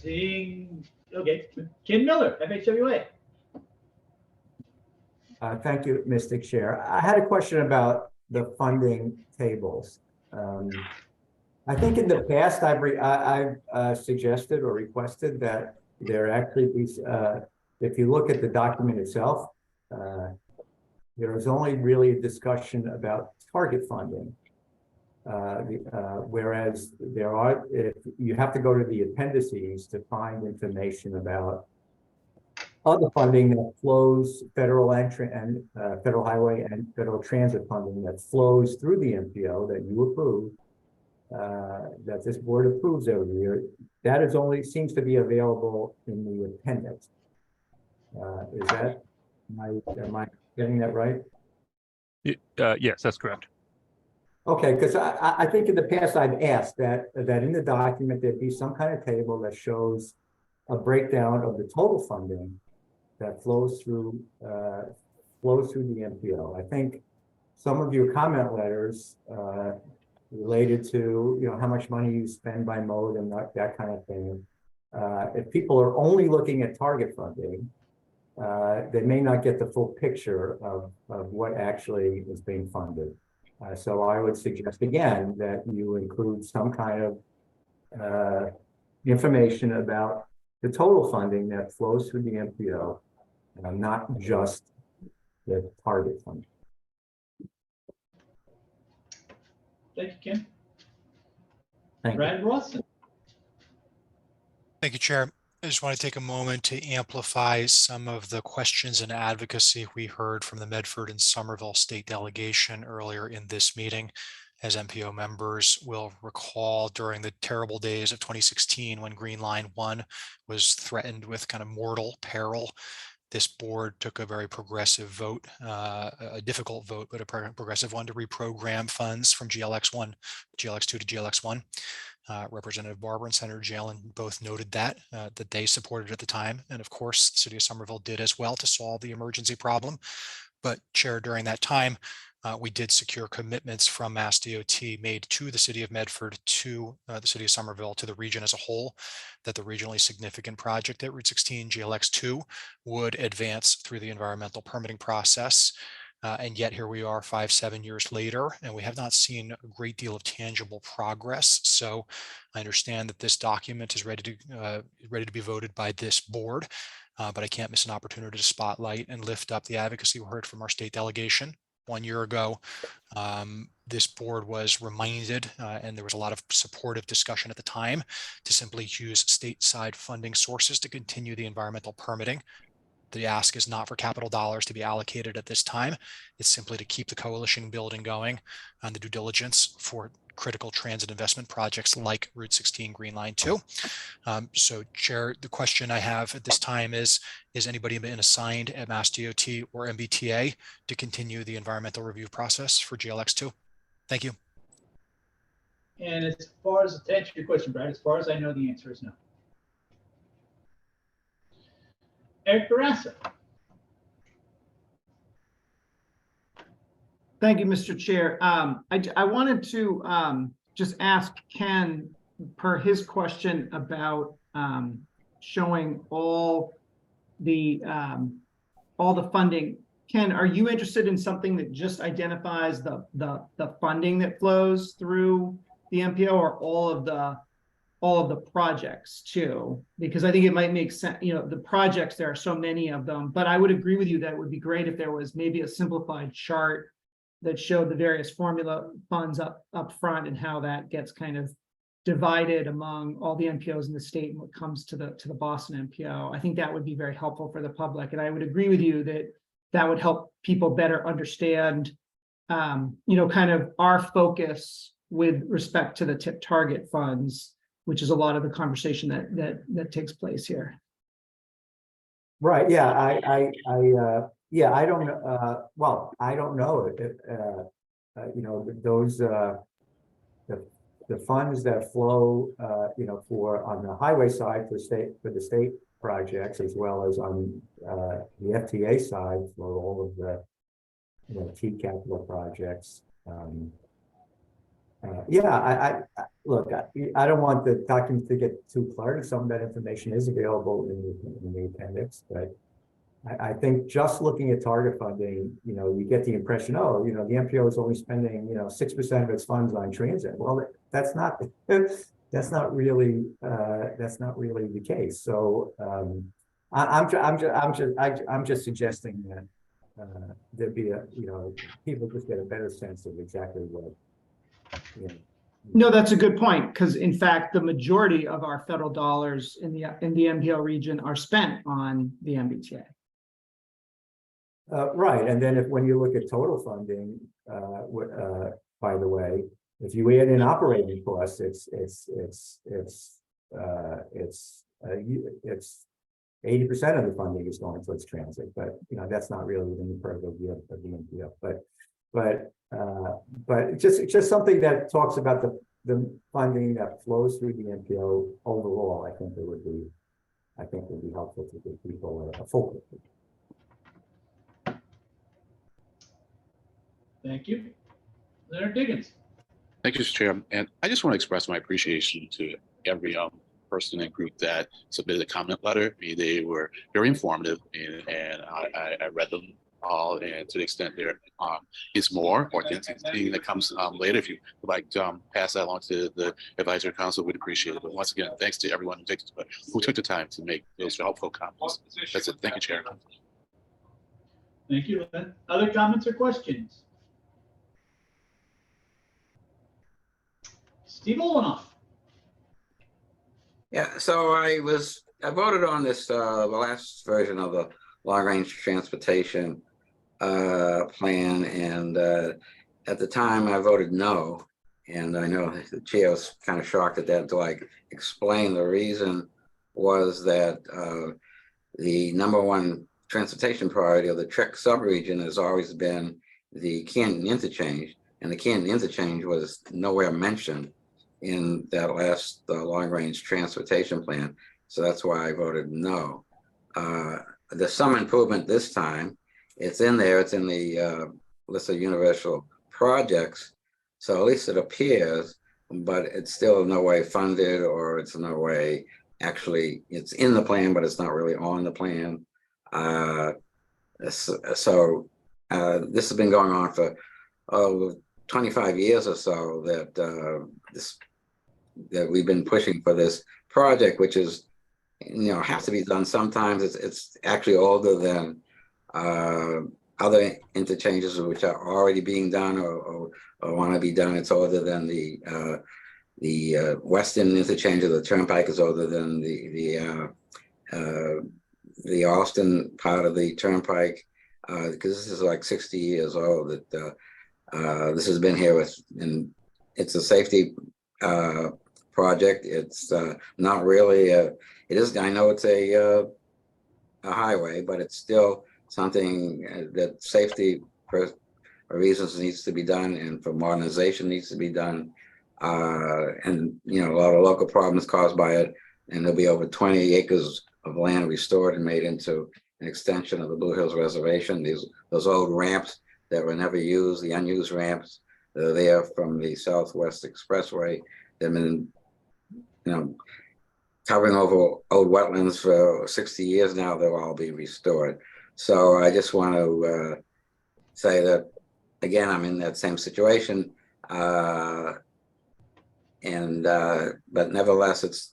Seeing, okay, Ken Miller, FHWA. Thank you, Mr. Chair. I had a question about the funding tables. I think in the past I've suggested or requested that there actually be, if you look at the document itself, there is only really a discussion about target funding. Whereas there are, if you have to go to the appendices to find information about other funding that flows, federal federal highway and federal transit funding that flows through the MPO that you approve, that this board approves every year. That is only seems to be available in the appendix. Is that, am I getting that right? Yes, that's correct. Okay, because I think in the past I've asked that in the document there be some kind of table that shows a breakdown of the total funding that flows through the MPO. I think some of your comment letters related to how much money you spend by mode and that kind of thing. If people are only looking at target funding, they may not get the full picture of what actually is being funded. So I would suggest again that you include some kind of information about the total funding that flows through the MPO, not just the target funding. Thank you, Ken. Thank Brad Rawson. Thank you, Chair. I just want to take a moment to amplify some of the questions and advocacy we heard from the Medford and Somerville state delegation earlier in this meeting. As MPO members will recall, during the terrible days of 2016, when Green Line 1 was threatened with kind of mortal peril, this board took a very progressive vote, a difficult vote, but a progressive one, to reprogram funds from GLX2 to GLX1. Representative Barber and Senator Jalen both noted that they supported at the time. And of course, the city of Somerville did as well to solve the emergency problem. But Chair, during that time, we did secure commitments from Mass DOT made to the city of Medford, to the city of Somerville, to the region as a whole, that the regionally significant project at Route 16 GLX2 would advance through the environmental permitting process. And yet here we are 5-7 years later, and we have not seen a great deal of tangible progress. So I understand that this document is ready to be voted by this board, but I can't miss an opportunity to spotlight and lift up the advocacy we heard from our state delegation. 1 year ago, this board was reminded, and there was a lot of supportive discussion at the time, to simply use stateside funding sources to continue the environmental permitting. The ask is not for capital dollars to be allocated at this time. It's simply to keep the coalition building going on the due diligence for critical transit investment projects like Route 16 Green Line 2. So Chair, the question I have at this time is anybody been assigned at Mass DOT or MBTA to continue the environmental review process for GLX2? Thank you. And as far as, to answer your question, Brad, as far as I know, the answer is no. Eric Barassa. Thank you, Mr. Chair. I wanted to just ask Ken, per his question about showing all the funding. Ken, are you interested in something that just identifies the funding that flows through the MPO, or all of the projects too? Because I think it might make sense, you know, the projects, there are so many of them, but I would agree with you that it would be great if there was maybe a simplified chart that showed the various formula funds up front and how that gets kind of divided among all the MPOs in the state and what comes to the Boston MPO. I think that would be very helpful for the public. And I would agree with you that that would help people better understand, you know, kind of our focus with respect to the tip target funds, which is a lot of the conversation that takes place here. Right, yeah, yeah, I don't, well, I don't know if, you know, those, the funds that flow, you know, on the highway side for the state projects, as well as on the FTA side for all of the, you know, T capital projects. Yeah, look, I don't want the document to get too cluttered. Some of that information is available in the appendix, but I think just looking at target funding, you know, you get the impression, oh, you know, the MPO is only spending, you know, 6% of its funds on transit. Well, that's not really the case. So I'm just suggesting that there'd be a, you know, people just get a better sense of exactly what. You know. No, that's a good point, because in fact, the majority of our federal dollars in the MPO region are spent on the MBTA. Right, and then when you look at total funding, by the way, if you add in operating costs, it's 80% of the funding is going towards transit, but you know that's not really within the purview of the MPO. But just something that talks about the funding that flows through the MPO overall. I think would be helpful to give people a full picture. Thank you. Leonard Diggins. Thank you, Mr. Chair. And I just want to express my appreciation to every person and group that submitted a comment letter. I mean, they were very informative, and I read them all. And to the extent there is more or anything that comes later, if you would like to pass that along to the advisory council, we'd appreciate it. But once again, thanks to everyone who took the time to make those helpful comments. That's it. Thank you, Chair. Thank you. Other comments or questions? Steve Olenoff. Yeah, so I voted on this, the last version of the long-range transportation plan, and at the time I voted no, and I know the chair was kind of shocked at that until I explained the reason was that the #1 transportation priority of the Trek subregion has always been the Canton interchange, and the Canton interchange was nowhere mentioned in that last long-range transportation plan. So that's why I voted no. There's some improvement this time. It's in there, it's in the list of universal projects. So at least it appears, but it's still no way funded, or it's no way actually, it's in the plan, but it's not really on the plan. This has been going on for 25 years or so that we've been pushing for this project, which is, you know, has to be done. Sometimes it's actually older than other interchanges which are already being done or want to be done. It's older than the Western interchange of the Turnpike is older than the Austin part of the Turnpike, because this is like 60 years old that this has been here with, and it's a safety project. It's not really it is, I know it's a highway, but it's still something that safety reasons needs to be done, and for modernization needs to be done. And you know, a lot of local problems caused by it, and there'll be over 20 acres of land restored and made into an extension of the Blue Hills Reservation. Those old ramps that were never used, the unused ramps that are there from the Southwest Expressway. They've been, covering over old wetlands for 60 years now. They'll all be restored. So I just want to say that, again, I'm in that same situation. But nevertheless,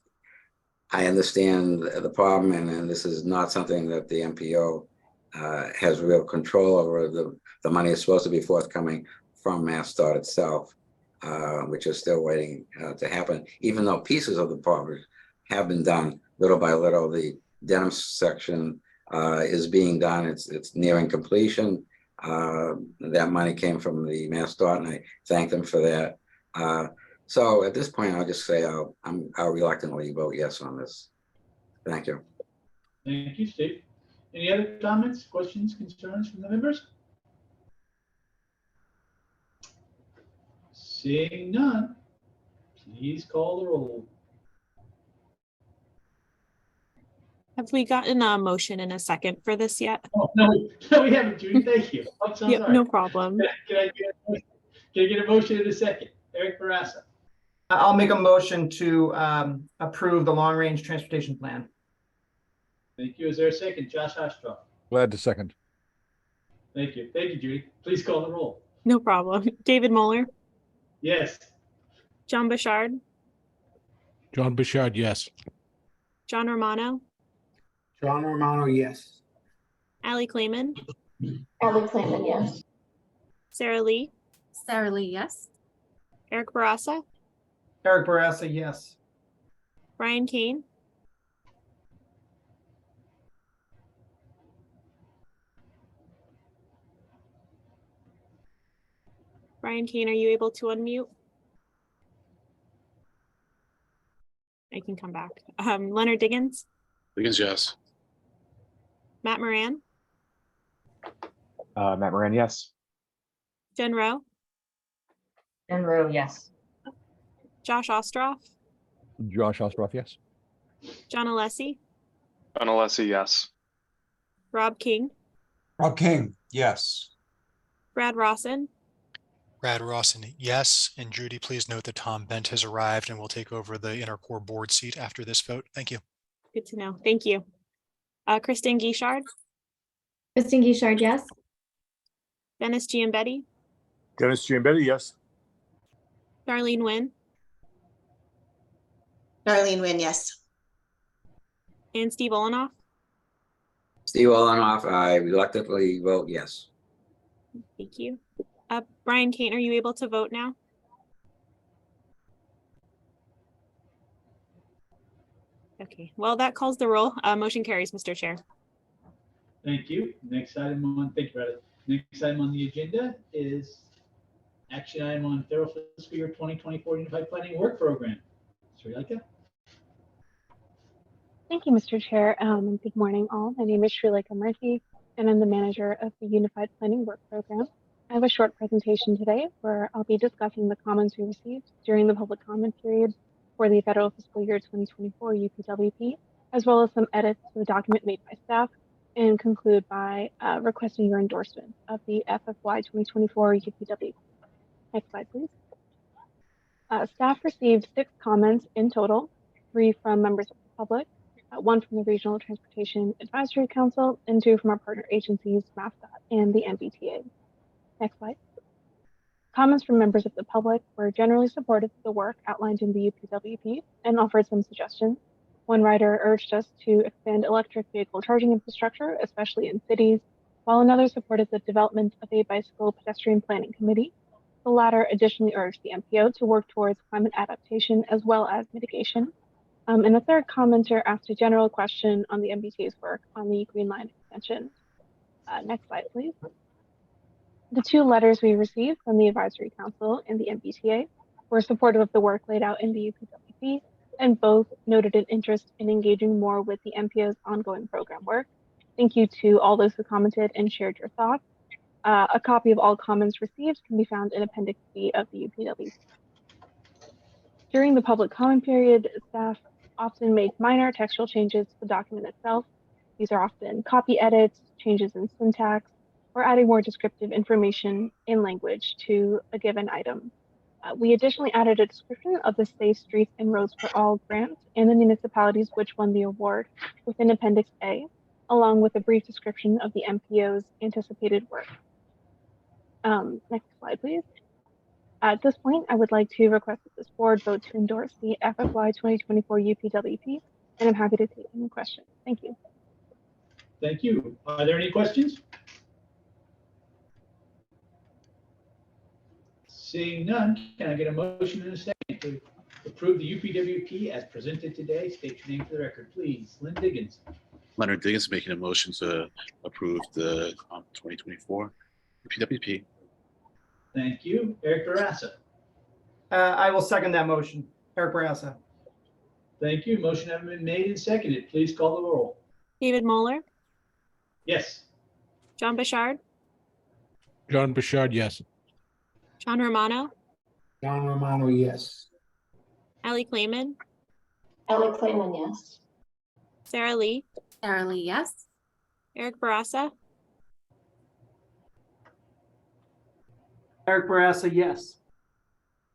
I understand the problem, and this is not something that the MPO has real control over. The money is supposed to be forthcoming from MassDOT itself, which is still waiting to happen, even though pieces of the project have been done little by little. The Denham section is being done. It's nearing completion. That money came from the MassDOT, and I thank them for that. So at this point, I'll just say I'll reluctantly vote yes on this. Thank you. Thank you, Steve. Any other comments, questions, concerns from the members? Seeing none, please call the roll. Have we gotten a motion in a second for this yet? Oh, no, we haven't, Judy. Thank you. I'm so Yep, sorry. no problem. Can I get a motion in a second? Eric Barassa. I'll make a motion to approve the long-range transportation plan. Thank you. Is there a second? Josh Ostroff. Glad to second. Thank you. Thank you, Judy. Please call the roll. No problem. David Moeller, Yes. John Bouchard, John Bouchard, yes. John Romano, John Romano, yes. Allie Clayman, Allie Clayman, yes. Sarah Lee, Sarah Lee, yes. Eric Barassa, Eric Barassa, yes. Brian Kane, Brian Kane, are you able to unmute? I can come back. Leonard Diggins, Diggins, yes. Matt Moran, Matt Moran, yes. Jen Rowe, Jen Rowe, yes. Josh Ostroff, Josh Ostroff, yes. John Alessi, John Alessi, yes. Rob King, Rob King, yes. Brad Rawson, Brad Rawson, yes. And Judy, please note that Tom Bent has arrived and will take over the Intercore board seat after this vote. Thank you. good to know. Thank you. Kristen Guichard, Kristen Guichard, yes. Dennis Giambetti, Dennis Giambetti, yes. Darlene Nguyen, Darlene Wynn, yes. and Steve Olenoff. Steve Olenoff, I reluctantly vote yes. Thank you. Brian Kane, are you able to vote now? Okay, well, that calls the roll. Motion carries, Mr. Chair. Thank you. Next item on, thank you, Brad. Next item on the agenda is action item on federal fiscal year 2024 Unified Planning Work Program. Srileka? Thank you, Mr. Chair. Good morning, all. My name is Srileka Murthy, and I'm the manager of the Unified Planning Work Program. I have a short presentation today where I'll be discussing the comments we received during the public comment period for the federal fiscal year 2024 UPWP, as well as some edits to the document made by staff, and conclude by requesting your endorsement of the FFY 2024 UPWP. Next slide, please. Staff received 6 comments in total, 3 from members of the public, 1 from the Regional Transportation Advisory Council, and 2 from our partner agencies, MassDOT and the MBTA. Next slide. Comments from members of the public were generally supportive of the work outlined in the UPWP and offered some suggestions. One writer urged us to expand electric vehicle charging infrastructure, especially in cities, while another supported the development of a bicycle pedestrian planning committee. The latter additionally urged the MPO to work towards climate adaptation as well as mitigation. And the third commenter asked a general question on the MBTA's work on the Green Line extension. Next slide, please. The 2 letters we received from the Advisory Council and the MBTA were supportive of the work laid out in the UPWP, and both noted an interest in engaging more with the MPO's ongoing program work. Thank you to all those who commented and shared your thoughts. A copy of all comments received can be found in Appendix B of the UPWP. During the public comment period, staff often make minor textual changes to the document itself. These are often copy edits, changes in syntax, or adding more descriptive information in language to a given item. We additionally added a description of the Safe Streets and Roads for All grant and the municipalities which won the award within Appendix A, along with a brief description of the MPO's anticipated work. Next slide, please. At this point, I would like to request that this board vote to endorse the FFY 2024 UPWP, and I'm happy to take any questions. Thank you. Thank you. Are there any questions? Seeing none, can I get a motion in a second to approve the UPWP as presented today? State your name for the record, please. Lynn Diggins. Leonard Diggins making a motion to approve the 2024 UPWP. Thank you. Eric Barassa. I will second that motion. Eric Barassa. Thank you. Motion has been made and seconded. Please call the roll. David Moeller, Yes. John Bouchard, John Bouchard, yes. John Romano, John Romano, yes. Allie Clayman, Allie Clayman, yes. Sarah Lee, Sarah Lee, yes. Eric Barassa, Eric Barassa, yes.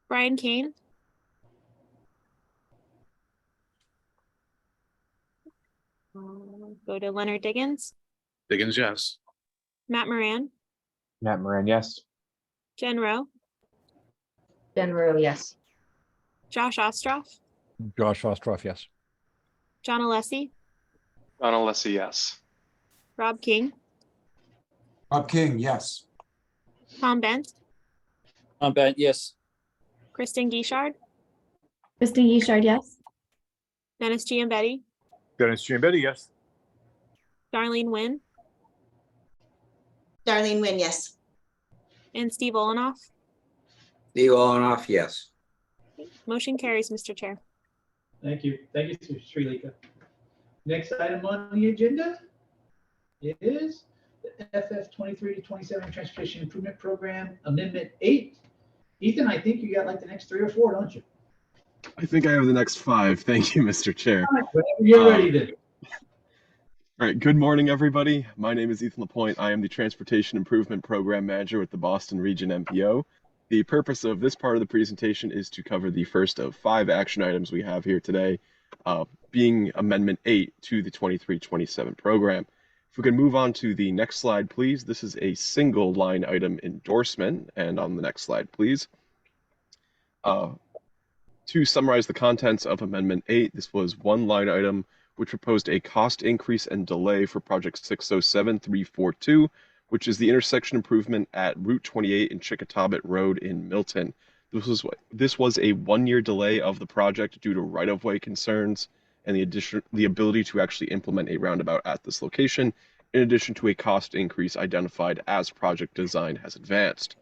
Brian Kane, go to Leonard Diggins, Diggins, yes. Matt Moran, Matt Moran, yes. Jen Rowe, Jen Rowe, yes. Josh Ostroff, Josh Ostroff, yes. John Alessi, John Alessi, yes. Rob King, Rob King, yes. Tom Bent, Tom Bent, yes. Kristen Guichard, Kristen Yeshard, yes. Dennis Giambetti, Dennis Giambetti, yes. Darlene Wynn, Darlene Wynn, yes. and Steve Olenoff. Steve Olenoff, yes. Motion carries, Mr. Chair. Thank you. Thank you, Srileka. Next item on the agenda is the FF 23 to 27 Transportation Improvement Program Amendment 8. Ethan, I think you got like the next 3 or 4, don't you? I think I have the next 5. Thank you, Mr. Chair. All right, whenever you're ready then. All right, good morning, everybody. My name is Ethan Lapointe. I am the Transportation Improvement Program Manager with the Boston Region MPO. The purpose of this part of the presentation is to cover the first of 5 action items we have here today, being Amendment 8 to the 23-27 program. If we can move on to the next slide, please. This is a single line item endorsement, and on the next slide, please. To summarize the contents of Amendment 8, this was one line item which proposed a cost increase and delay for Project 607342, which is the intersection improvement at Route 28 and Chickatobit Road in Milton. This was a 1-year delay of the project due to right-of-way concerns and the ability to actually implement a roundabout at this location, in addition to a cost increase identified as project design has advanced.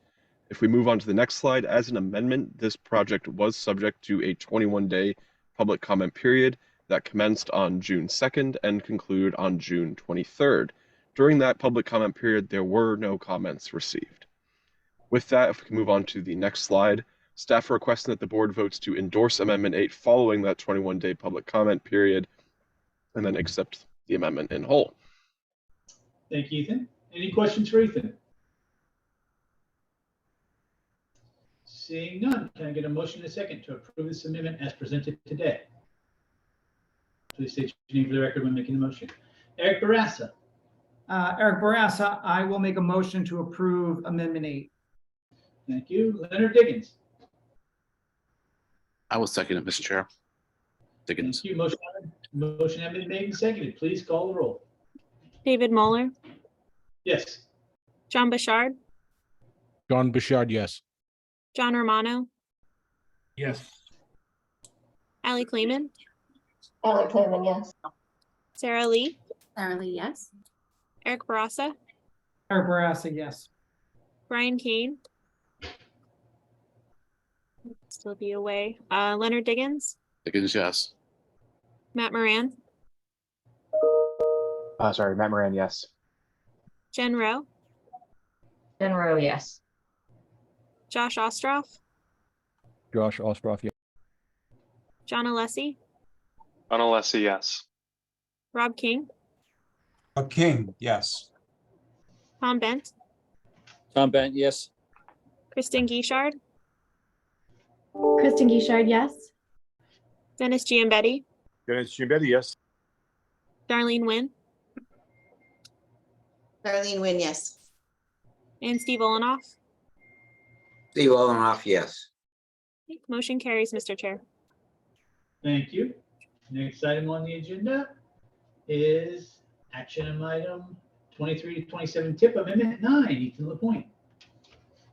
If we move on to the next slide, as an amendment, this project was subject to a 21-day public comment period that commenced on June 2nd and concluded on June 23rd. During that public comment period, there were no comments received. With that, if we can move on to the next slide, staff are requesting that the board votes to endorse Amendment 8 following that 21-day public comment period, and then accept the amendment in whole. Thank you, Ethan. Any questions for Ethan? Seeing none, can I get a motion in a second to approve this amendment as presented today? Please state your name for the record when making the motion. Eric Barassa. Eric Barassa, I will make a motion to approve Amendment 8. Thank you. Leonard Diggins. I will second it, Mr. Chair. Diggins. Thank you. Motion has been made and seconded. Please call the roll. David Moeller, Yes. John Bouchard, John Bouchard, yes. John Romano, Yes. Allie Clayman, Allie Clayman, yes. Sarah Lee, Sarah Lee, yes. Eric Barassa, Eric Barassa, yes. Brian Kane, still be away. Leonard Diggins, Diggins, yes. Matt Moran, Sorry, Matt Moran, yes. Jen Rowe, Jen Rowe, yes. Josh Ostroff, Josh Ostroff, yes. John Alessi, John Alessi, yes. Rob King, Rob King, yes. Tom Bent, Tom Bent, yes. Kristen Guichard, Kristen Guichard, yes. Dennis Giambetti, Dennis Giambetti, yes. Darlene Nguyen, Darlene Nguyen, yes. and Steve Olenoff. Steve Olenoff, yes. Motion carries, Mr. Chair. Thank you. Next item on the agenda is action item 23 to 27 tip amendment 9, Ethan Lapointe.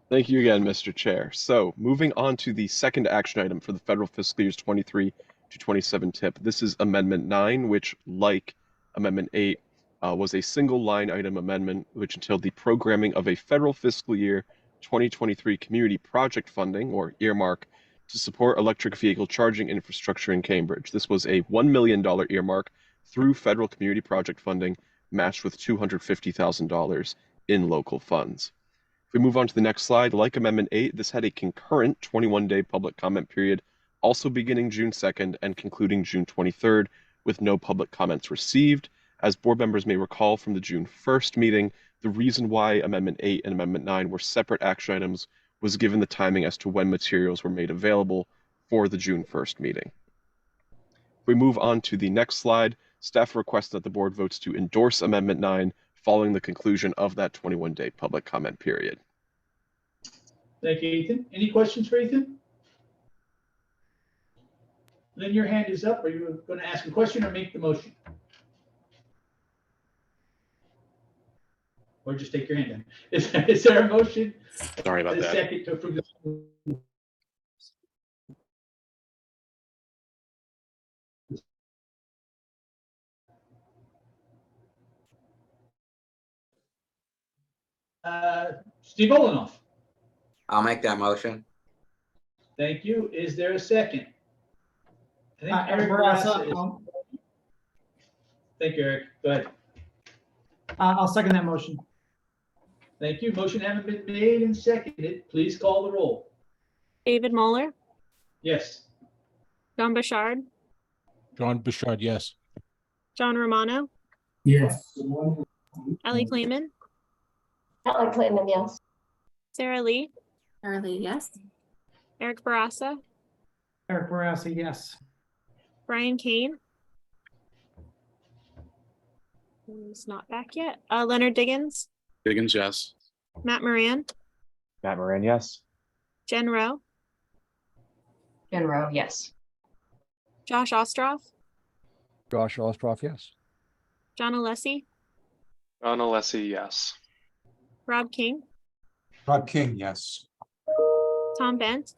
Thank you again, Mr. Chair. So moving on to the second action item for the federal fiscal years 23 to 27 tip. This is Amendment 9, which, like Amendment 8, was a single line item amendment, which entailed the programming of a federal fiscal year 2023 community project funding, or earmark, to support electric vehicle charging infrastructure in Cambridge. This was a $1 million earmark through federal community project funding, matched with $250,000 in local funds. If we move on to the next slide, like Amendment 8, this had a concurrent 21-day public comment period, also beginning June 2nd and concluding June 23rd, with no public comments received. As board members may recall from the June 1st meeting, the reason why Amendment 8 and Amendment 9 were separate action items was given the timing as to when materials were made available for the June 1st meeting. If we move on to the next slide, staff requests that the board votes to endorse Amendment 9 following the conclusion of that 21-day public comment period. Thank you, Ethan. Any questions for Ethan? Then your hand is up. Are you going to ask a question or make the motion? Or just take your hand down. Is there a motion? Sorry about and a that. second to approve the Steve Olenoff. I'll make that motion. Thank you. Is there a second? I think Eric Barassa, Barassa is. Thank you, Eric. Go ahead. I'll second that motion. Thank you. Motion hasn't been made and seconded. Please call the roll. David Moeller, Yes. John Bouchard, John Bouchard, yes. John Romano, Yes. Ellie Clayman, Ellie Clayman, yes. Sarah Lee, Sarah Lee, yes. Eric Barassa, Eric Barassa, yes. Brian Kane. He's not back yet. Leonard Diggins, Diggins, yes. Matt Moran, Matt Moran, yes. Jen Rowe, Jen Rowe, yes. Josh Ostroff, Josh Ostroff, yes. John Alessi, John Alessi, yes. Rob King, Rob King, yes. Tom Bent,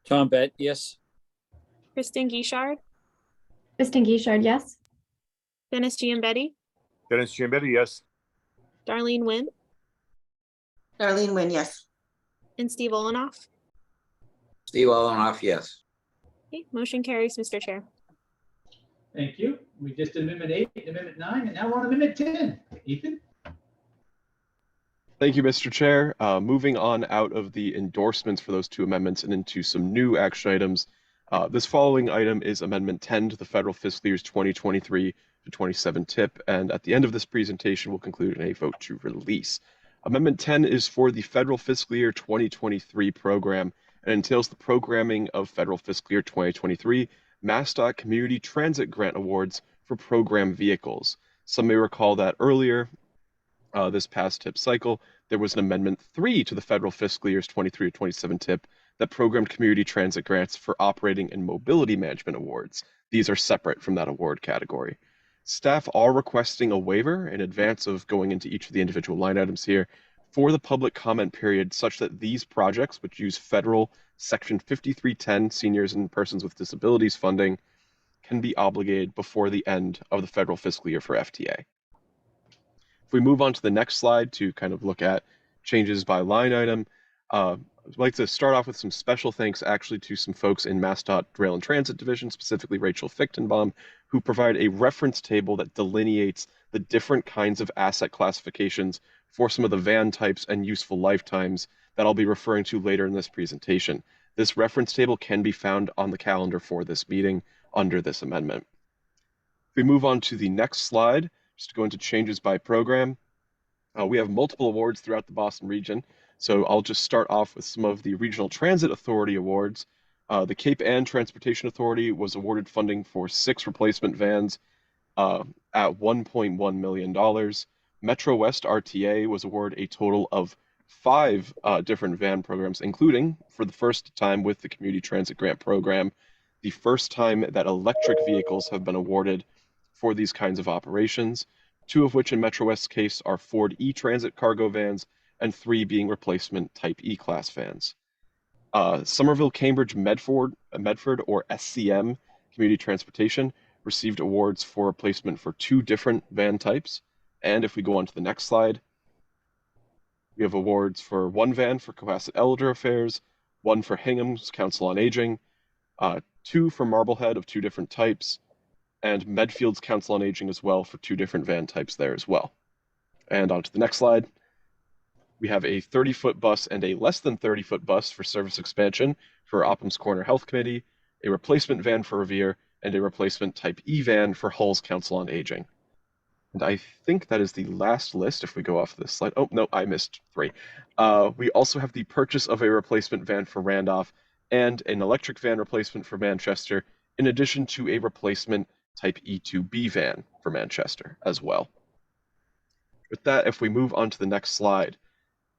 Tom Bent, yes. Kristen Guichard, Kristen Guichard, yes. Dennis Giambetti, Dennis Giambetti, yes. Darlene Nguyen, Darlene Nguyen, yes. and Steve Olenoff. Steve Olenoff, yes. Okay, motion carries, Mr. Chair. Thank you. We just did Amendment 8, Amendment 9, and now we're on Amendment 10. Ethan? Thank you, Mr. Chair. Moving on out of the endorsements for those two amendments and into some new action items. This following item is Amendment 10 to the federal fiscal years 2023 to 27 tip, and at the end of this presentation, we'll conclude in a vote to release. Amendment 10 is for the federal fiscal year 2023 program and entails the programming of federal fiscal year 2023 MassDOT Community Transit Grant Awards for program vehicles. Some may recall that earlier this past tip cycle, there was an Amendment 3 to the federal fiscal years 23 to 27 tip that programmed community transit grants for operating and mobility management awards. These are separate from that award category. Staff are requesting a waiver in advance of going into each of the individual line items here for the public comment period, such that these projects, which use federal Section 5310 seniors and persons with disabilities funding, can be obligated before the end of the federal fiscal year for FTA. If we move on to the next slide to kind of look at changes by line item, I'd like to start off with some special thanks actually to some folks in MassDOT Rail and Transit Division, specifically Rachel Fichtenbaum, who provide a reference table that delineates the different kinds of asset classifications for some of the van types and useful lifetimes that I'll be referring to later in this presentation. This reference table can be found on the calendar for this meeting under this amendment. If we move on to the next slide, just to go into changes by program, we have multiple awards throughout the Boston region. So I'll just start off with some of the Regional Transit Authority awards. The Cape Ann Transportation Authority was awarded funding for 6 replacement vans at $1.1 million. Metro West RTA was awarded a total of 5 different van programs, including, for the first time with the Community Transit Grant Program, the first time that electric vehicles have been awarded for these kinds of operations, 2 of which in Metro West's case are Ford E-Transit cargo vans, and 3 being replacement Type E-Class vans. Somerville, Cambridge, Medford, or SCM Community Transportation received awards for replacement for 2 different van types. And if we go on to the next slide, we have awards for 1 van for Cohasset Elder Affairs, 1 for Hingham's Council on Aging, 2 for Marblehead of 2 different types, and Medfield's Council on Aging as well for 2 different van types there as well. And on to the next slide. We have a 30-foot bus and a less than 30-foot bus for service expansion for Opham's Corner Health Committee, a replacement van for Revere, and a replacement Type E van for Hull's Council on Aging. And I think that is the last list if we go off this slide. Oh, no, I missed 3. We also have the purchase of a replacement van for Randolph and an electric van replacement for Manchester, in addition to a replacement Type E2B van for Manchester as well. With that, if we move on to the next slide,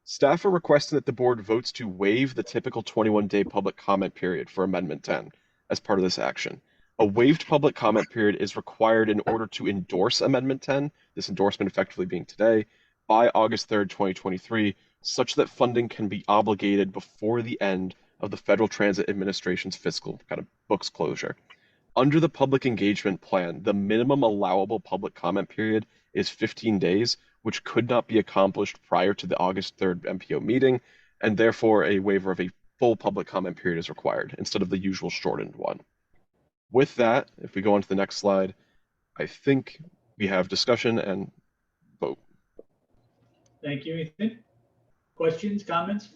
staff are requesting that the board votes to waive the typical 21-day public comment period for Amendment 10 as part of this action. A waived public comment period is required in order to endorse Amendment 10, this endorsement effectively being today, by August 3rd, 2023, such that funding can be obligated before the end of the Federal Transit Administration's fiscal kind of books closure. Under the public engagement plan, the minimum allowable public comment period is 15 days, which could not be accomplished prior to the August 3rd MPO meeting, and therefore a waiver of a full public comment period is required instead of the usual shortened one. With that, if we go on to the next slide, I think we have discussion and vote. Thank you, Ethan. Questions, comments?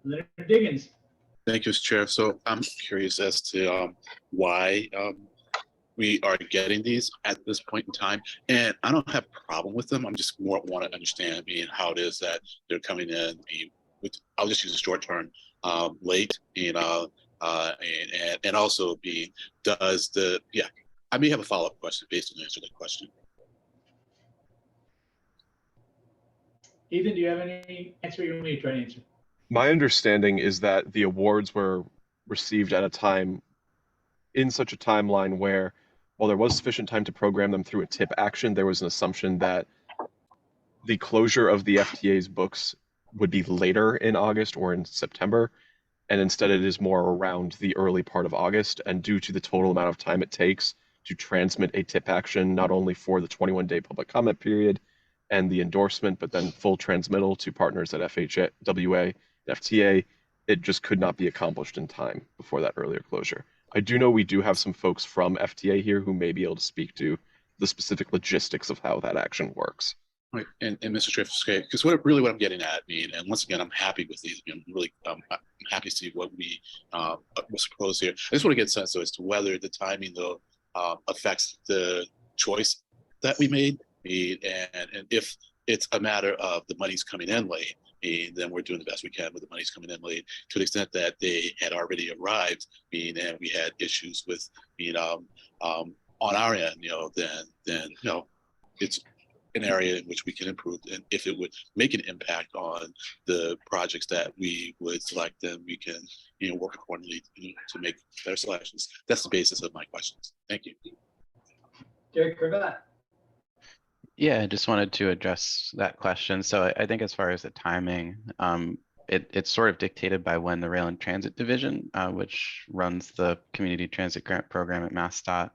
Leonard Diggins. Thank you, Mr. Chair. So I'm curious as to why we are getting these at this point in time, and I don't have a problem with them. I'm just more want to understand how it is that they're coming in. I'll just use a short term late, and also I may have a follow-up question based on the answer to that question. Ethan, do you have any answer you want me to try to answer? My understanding is that the awards were received at a time in such a timeline where, while there was sufficient time to program them through a tip action, there was an assumption that the closure of the FTA's books would be later in August or in September, and instead it is more around the early part of August. And due to the total amount of time it takes to transmit a tip action, not only for the 21-day public comment period and the endorsement, but then full transmittal to partners at FHWA and FTA, it just could not be accomplished in time before that earlier closure. I do know we do have some folks from FTA here who may be able to speak to the specific logistics of how that action works. Right, and Mr. Chair, because what I'm getting at, and once again, I'm happy with these. I'm happy to see what we was proposed here. I just want to get a sense as to whether the timing though affects the choice that we made, and if it's a matter of the money's coming in late, then we're doing the best we can with the money's coming in late. To the extent that they had already arrived, and we had issues with on our end, then it's an area in which we can improve. And if it would make an impact on the projects that we would select, then we can work accordingly to make better selections. That's the basis of my questions. Thank you. Derek Cravat. Yeah, I just wanted to address that question. So I think as far as the timing, it's sort of dictated by when the Rail and Transit Division, which runs the Community Transit Grant Program at MassDOT,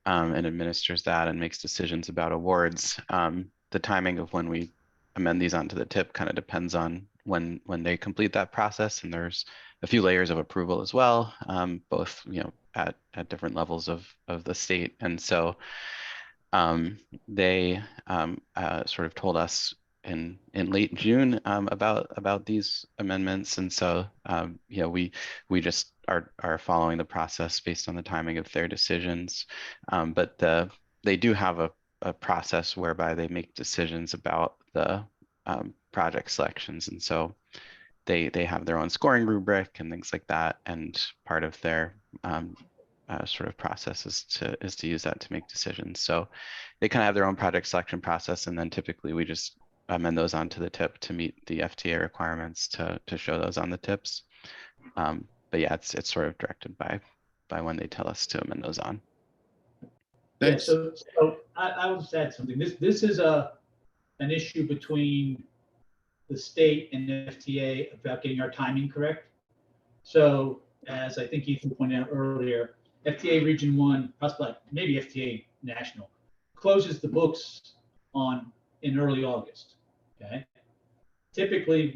and administers that and makes decisions about awards. The timing of when we amend these onto the tip kind of depends on when they complete that process, and there's a few layers of approval as well, both at different levels of the state. And so they sort of told us in late June about these amendments, and so we just are following the process based on the timing of their decisions. But they do have a process whereby they make decisions about the project selections. And so they have their own scoring rubric and things like that. And part of their sort of process is to use that to make decisions. So they kind of have their own project selection process, and then typically we just amend those onto the tip to meet the FTA requirements to show those on the tips. But yeah, it's sort of directed by when they tell us to amend those on. Yeah, so I will just add something. This is an issue between the state and the FTA about getting our timing correct. So as I think Ethan pointed out earlier, FTA Region 1, possibly maybe FTA National, closes the books in early August. Okay. Typically,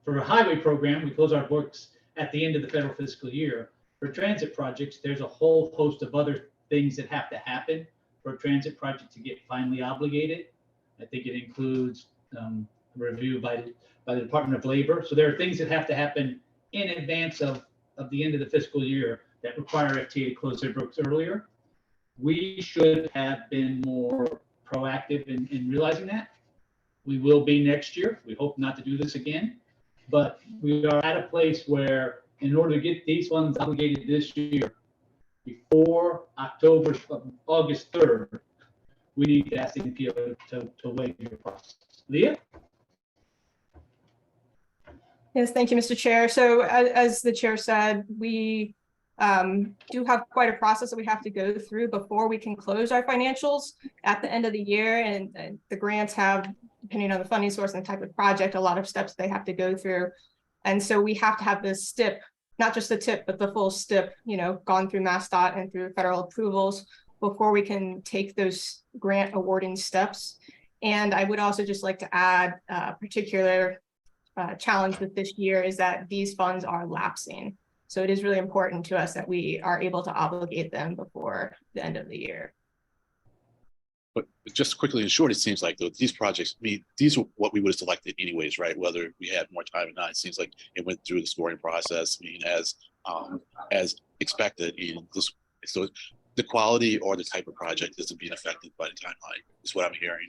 for a highway program, we close our books at the end of the federal fiscal year. For transit projects, there's a whole host of other things that have to happen for a transit project to get finally obligated. I think it includes review by the Department of Labor. So there are things that have to happen in advance of the end of the fiscal year that require FTA to close their books earlier. We should have been more proactive in realizing that. We will be next year. We hope not to do this again, but we are at a place where in order to get these funds obligated this year, before August 3rd, we need to ask the MPO to waive your process. Leah? Yes, thank you, Mr. Chair. So as the chair said, we do have quite a process that we have to go through before we can close our financials at the end of the year. And the grants have, depending on the funding source and the type of project, a lot of steps they have to go through. And so we have to have this STIP, not just the tip, but the full STIP, gone through MassDOT and through federal approvals before we can take those grant awarding steps. And I would also just like to add a particular challenge with this year is that these funds are lapsing. So it is really important to us that we are able to obligate them before the end of the year. But just quickly and short, it seems like these projects, these are what we would have selected anyways, right? Whether we had more time or not, it seems like it went through the scoring process. As expected. So the quality or the type of project isn't being affected by the timeline. Is what I'm hearing.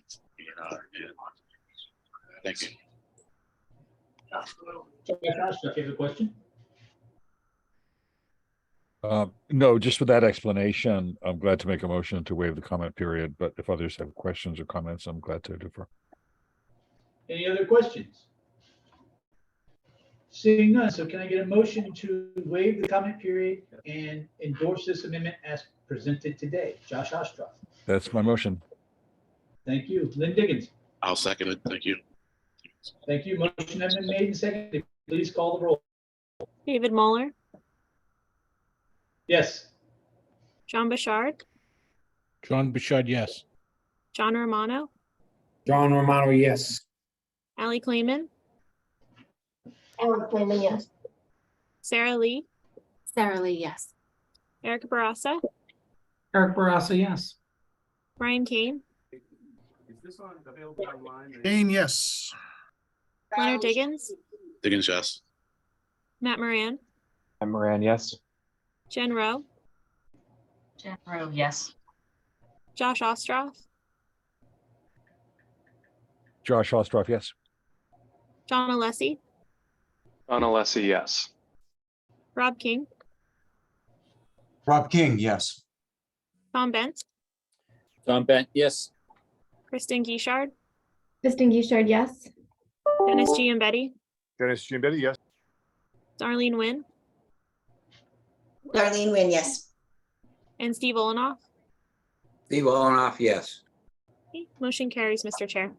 Thank you. Do you have a question? No, just with that explanation, I'm glad to make a motion to waive the comment period, but if others have questions or comments, I'm glad to defer. Any other questions? Seeing none, so can I get a motion to waive the comment period and endorse this amendment as presented today? Josh Ostroff. That's my motion. Thank you. Lynn Diggins. I'll second it. Thank you. Thank you. Motion has been made and seconded. Please call the roll. David Muller, Yes. John Bouchard, John Bouchard, yes. John Romano, John Romano, yes. Allie Clayman, Alan Clayman, yes. Sarah Lee, Sarah Lee, yes. Eric Barassa, Eric Barassa, yes. Brian Kane, Is this on available online? Kane, yes. Leonard Diggins, Diggins, yes. Matt Moran, I'm Moran, yes. Jen Rowe, Jen Rowe, yes. Josh Ostroff, Josh Ostroff, yes. John Alessi, John Alessi, yes. Rob King, Rob King, yes. Tom Bent, Tom Bent, yes. Kristen Guichard, Kristen Guichard, yes. Dennis Giambetti, Dennis Giambetti, yes. Darlene Nguyen, Darlene Nguyen, yes. and Steve Olenoff. Steve Olenoff, yes. Okay, motion carries, Mr. Chair.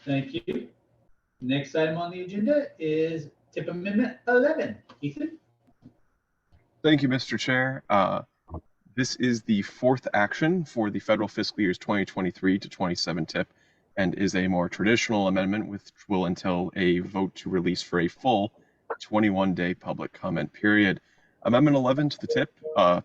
Thank you. Next item on the agenda is tip amendment 11. Ethan? Thank you, Mr. Chair. This is the fourth action for the federal fiscal years 2023 to 27 tip and is a more traditional amendment which will entail a vote to release for a full 21-day public comment period. Amendment 11 to the tip,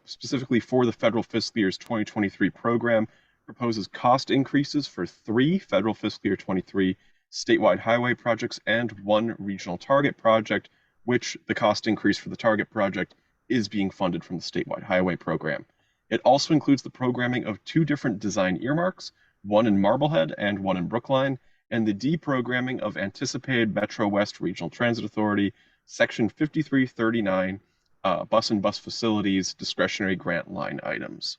specifically for the federal fiscal years 2023 program, proposes cost increases for 3 federal fiscal year 23 statewide highway projects and 1 regional target project, which the cost increase for the target project is being funded from the statewide highway program. It also includes the programming of 2 different design earmarks, one in Marblehead and one in Brookline, and the deprogramming of anticipated Metro West Regional Transit Authority, Section 5339, bus and bus facilities discretionary grant line items.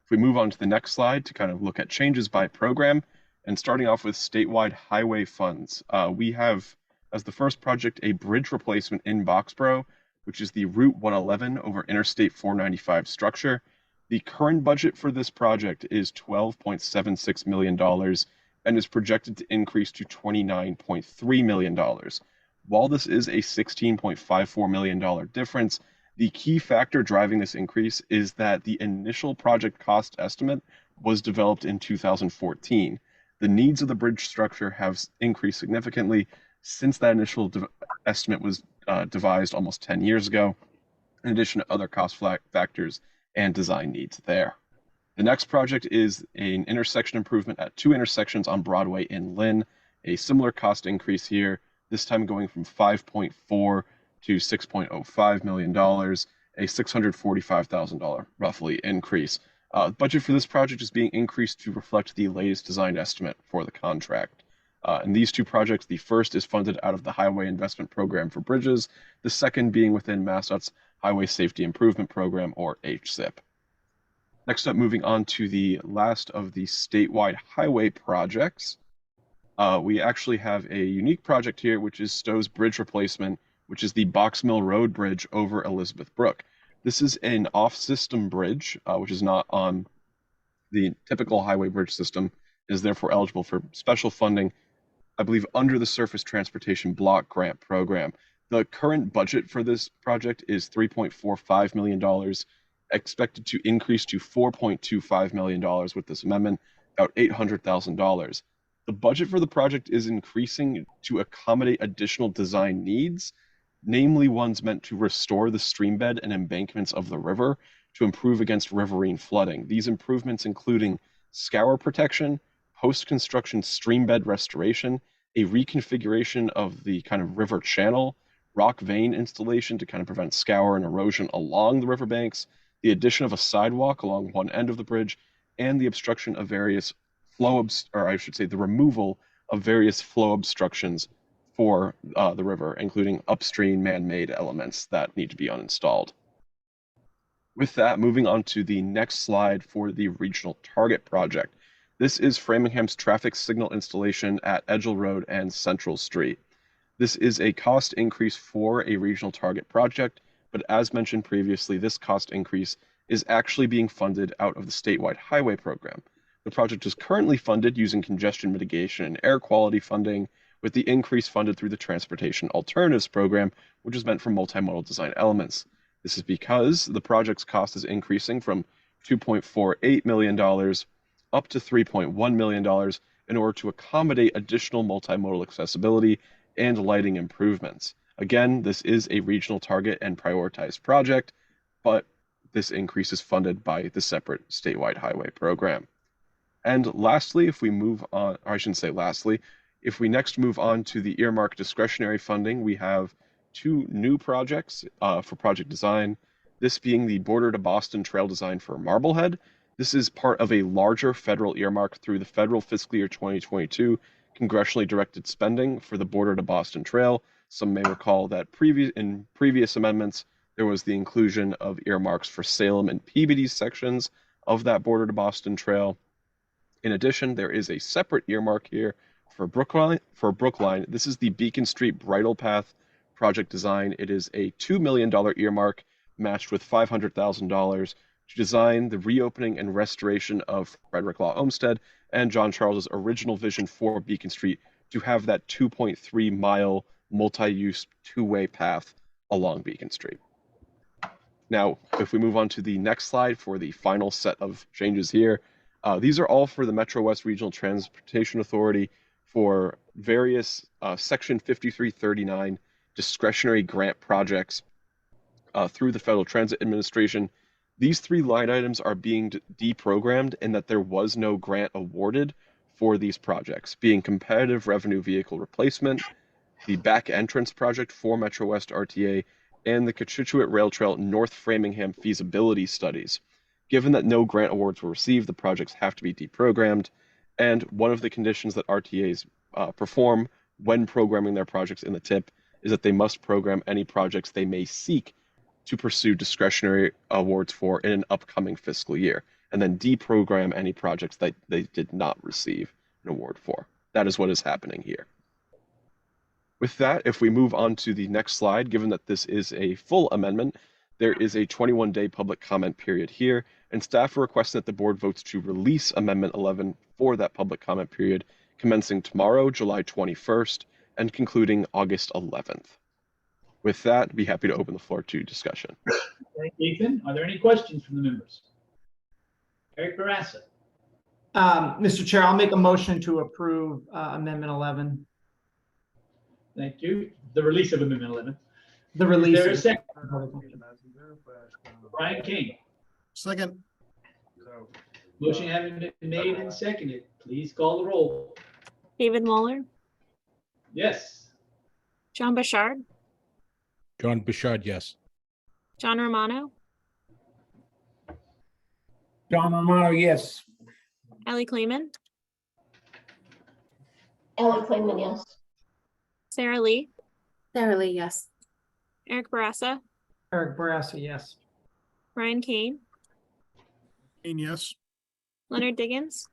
If we move on to the next slide to kind of look at changes by program, and starting off with statewide highway funds, we have as the first project a bridge replacement in Boxborough, which is the Route 111 over Interstate 495 structure. The current budget for this project is $12.76 million and is projected to increase to $29.3 million. While this is a $16.54 million difference, the key factor driving this increase is that the initial project cost estimate was developed in 2014. The needs of the bridge structure have increased significantly since that initial estimate was devised almost 10 years ago, in addition to other cost factors and design needs there. The next project is an intersection improvement at 2 intersections on Broadway in Lynn, a similar cost increase here, this time going from $5.4 to $6.05 million, a $645,000 roughly increase. The budget for this project is being increased to reflect the latest design estimate for the contract. In these 2 projects, the first is funded out of the Highway Investment Program for Bridges, the second being within MassDOT's Highway Safety Improvement Program, or HSIP. Next up, moving on to the last of the statewide highway projects, we actually have a unique project here, which is Stowe's Bridge Replacement, which is the Box Mill Road Bridge over Elizabeth Brook. This is an off-system bridge, which is not on the typical highway bridge system, and is therefore eligible for special funding, I believe, under the Surface Transportation Block Grant Program. The current budget for this project is $3.45 million, expected to increase to $4.25 million with this amendment, about $800,000. The budget for the project is increasing to accommodate additional design needs, namely ones meant to restore the streambed and embankments of the river to improve against riverine flooding. These improvements including scour protection, post-construction streambed restoration, a reconfiguration of the kind of river channel, rock vein installation to kind of prevent scour and erosion along the riverbanks, the addition of a sidewalk along one end of the bridge, and the obstruction of various the removal of various flow obstructions for the river, including upstream man-made elements that need to be uninstalled. With that, moving on to the next slide for the Regional Target Project. This is Framingham's traffic signal installation at Edgell Road and Central Street. This is a cost increase for a Regional Target Project, but as mentioned previously, this cost increase is actually being funded out of the statewide highway program. The project is currently funded using congestion mitigation and air quality funding, with the increase funded through the Transportation Alternatives Program, which is meant for multimodal design elements. This is because the project's cost is increasing from $2.48 million up to $3.1 million in order to accommodate additional multimodal accessibility and lighting improvements. Again, this is a regional target and prioritized project, but this increase is funded by the separate statewide highway program. And lastly, if we move on, or I shouldn't say lastly, if we next move on to the earmark discretionary funding, we have 2 new projects for project design, this being the Border to Boston Trail design for Marblehead. This is part of a larger federal earmark through the federal fiscal year 2022 congressionally directed spending for the Border to Boston Trail. Some may recall that in previous amendments, there was the inclusion of earmarks for Salem and Peabody sections of that Border to Boston Trail. In addition, there is a separate earmark here for Brookline. This is the Beacon Street Bridle Path project design. It is a $2 million earmark matched with $500,000 to design the reopening and restoration of Frederick Law Olmsted and John Charles's original vision for Beacon Street to have that 2.3 mile multi-use 2-way path along Beacon Street. Now, if we move on to the next slide for the final set of changes here, these are all for the Metro West Regional Transportation Authority for various Section 5339 discretionary grant projects through the Federal Transit Administration. These 3 line items are being deprogrammed in that there was no grant awarded for these projects, being competitive revenue vehicle replacement, the back entrance project for Metro West RTA, and the Cochituate Rail Trail North Framingham feasibility studies. Given that no grant awards were received, the projects have to be deprogrammed, and one of the conditions that RTA is perform when programming their projects in the TIP is that they must program any projects they may seek to pursue discretionary awards for in an upcoming fiscal year, and then deprogram any projects that they did not receive an award for. That is what is happening here. With that, if we move on to the next slide, given that this is a full amendment, there is a 21-day public comment period here, and staff are requesting that the board votes to release Amendment 11 for that public comment period, commencing tomorrow, July 21st, and concluding August 11th. With that, I'd be happy to open the floor to discussion. Thank you, Ethan. Are there any questions from the members? Eric Barassa. Mr. Chair, I'll make a motion to approve Amendment 11. Thank you. The release of Amendment 11. The release. Is there a second? Brian King. Second. Motion having been made and seconded, please call the roll. David Muller, Yes. John Bouchard, John Bouchard, yes. John Romano, John Romano, yes. Ellie Klayman, Ellie Klayman, yes. Sarah Lee, Sarah Lee, yes. Eric Barassa, Eric Barassa, yes. Ryan Kane, Kane, yes. Leonard Diggins,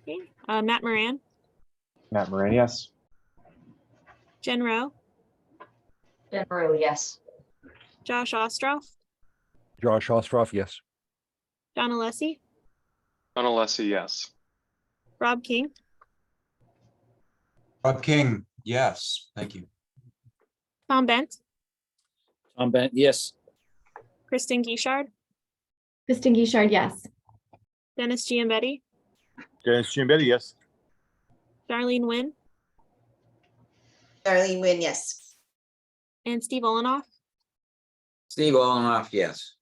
okay. Matt Moran, Matt Moran, yes. Jen Rowe, Jen Rowe, yes. Josh Ostroff, Josh Ostroff, yes. John Alessi, John Alessi, yes. Rob King, Rob King, yes. Thank you. Tom Bent, Tom Bent, yes. Kristen Guichard, Kristen Guichard, yes. Dennis Giambetti, Dennis Giambetti, yes. Darlene Wynn, Darlene Wynn, yes. and Steve Olenoff. Steve Olenoff, yes.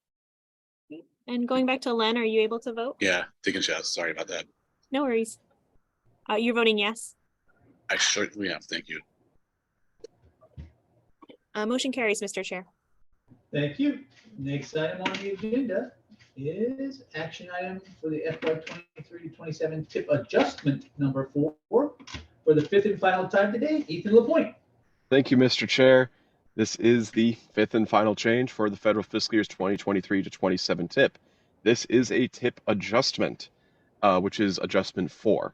And going back to Len, are you able to vote? Yeah, taking shots. Sorry about that. No worries. You're voting yes. I certainly am. Thank you. Motion carries, Mr. Chair. Thank you. Next item on the agenda is action item for the FY 23-27 tip adjustment number 4 for the fifth and final time today. Ethan LaPointe. Thank you, Mr. Chair. This is the fifth and final change for the federal fiscal years 2023 to 27 tip. This is a tip adjustment, which is adjustment 4.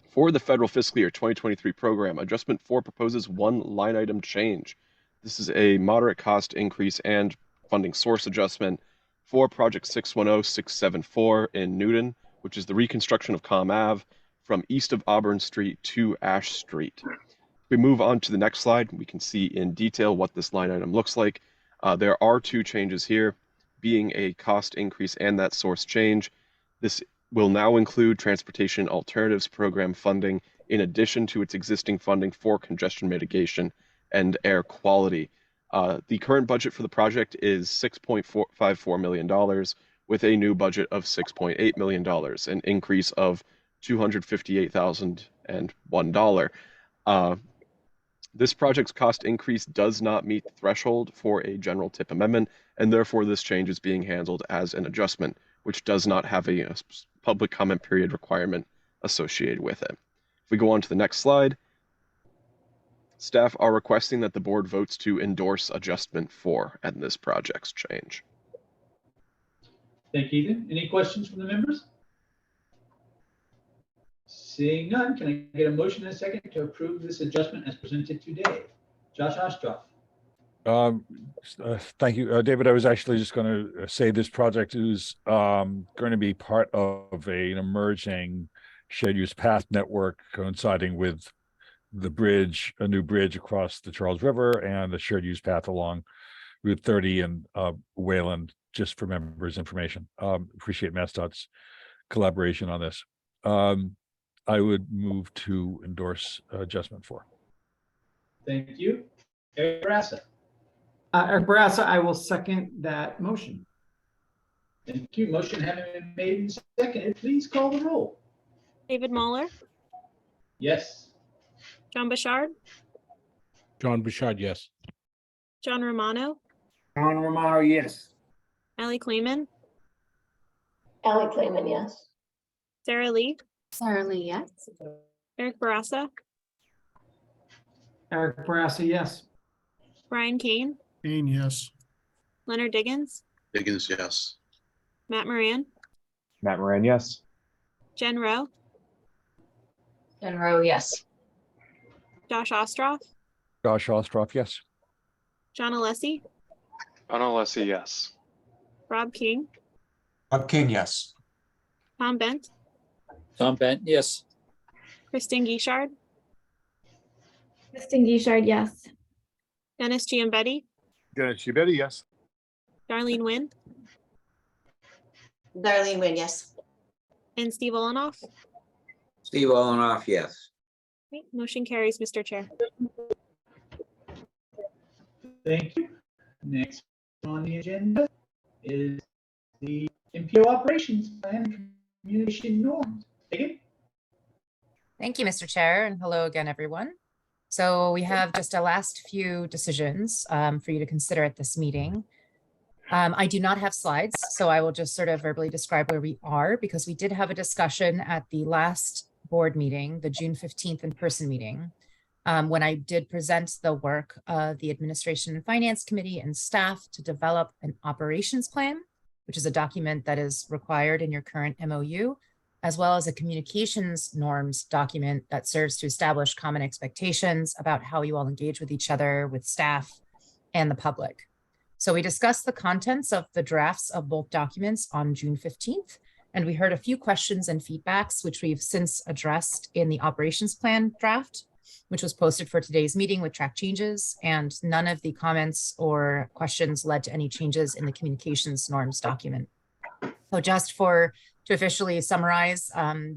For the federal fiscal year 2023 program, adjustment 4 proposes one line item change. This is a moderate cost increase and funding source adjustment for project 610674 in Newton, which is the reconstruction of Comm Ave from east of Auburn Street to Ash Street. If we move on to the next slide, we can see in detail what this line item looks like. There are two changes here, being a cost increase and that source change. This will now include Transportation Alternatives Program funding in addition to its existing funding for congestion mitigation and air quality. The current budget for the project is $6.54 million with a new budget of $6.8 million, an increase of $258,001. This project's cost increase does not meet the threshold for a general tip amendment, and therefore this change is being handled as an adjustment, which does not have a public comment period requirement associated with it. If we go on to the next slide, staff are requesting that the board votes to endorse adjustment 4 and this project's change. Thank you, Ethan. Any questions from the members? Seeing none, can I get a motion and a second to approve this adjustment as presented today? Josh Ostroff. Thank you, David. I was actually just going to say this project is going to be part of an emerging shared use path network coinciding with the bridge, a new bridge across the Charles River, and the shared use path along Route 30 and Wayland, just for members' information. Appreciate MassDOT's collaboration on this. I would move to endorse adjustment 4. Thank you. Eric Barassa. Eric Barassa, I will second that motion. Thank you. Motion having been made and seconded, please call the roll. David Muller, Yes. John Bouchard, John Bouchard, yes. John Romano, John Romano, yes. Ellie Klayman, Ally Clayman, yes. Sarah Lee, Sarah Lee, yes. Eric Barassa, Eric Barassa, yes. Brian Kane, Kane, yes. Leonard Diggins, Diggins, yes. Matt Moran, Matt Moran, yes. Jen Rowe, Jen Rowe, yes. Josh Ostroff, Josh Ostroff, yes. John Alessi, John Alessi, yes. Rob King, Rob King, yes. Tom Bent, Tom Bent, yes. Kristen Guichard, Kristen Guichard, yes. Dennis Giambetti, Dennis Giambetti, yes. Darlene Wynn, Darlene Wynn, yes. and Steve Olenoff. Steve Olenoff, yes. Great. Motion carries, Mr. Chair. Thank you. Next on the agenda is the MPO operations plan and communication norms. Megan? Thank you, Mr. Chair, and hello again, everyone. So we have just a last few decisions for you to consider at this meeting. I do not have slides, so I will just sort of verbally describe where we are, because we did have a discussion at the last board meeting, the June 15th in-person meeting, when I did present the work of the Administration and Finance Committee and staff to develop an operations plan, which is a document that is required in your current MOU, as well as a communications norms document that serves to establish common expectations about how you all engage with each other, with staff, and the public. So we discussed the contents of the drafts of both documents on June 15th, and we heard a few questions and feedbacks, which we've since addressed in the operations plan draft, which was posted for today's meeting with track changes, and none of the comments or questions led to any changes in the communications norms document. So just to officially summarize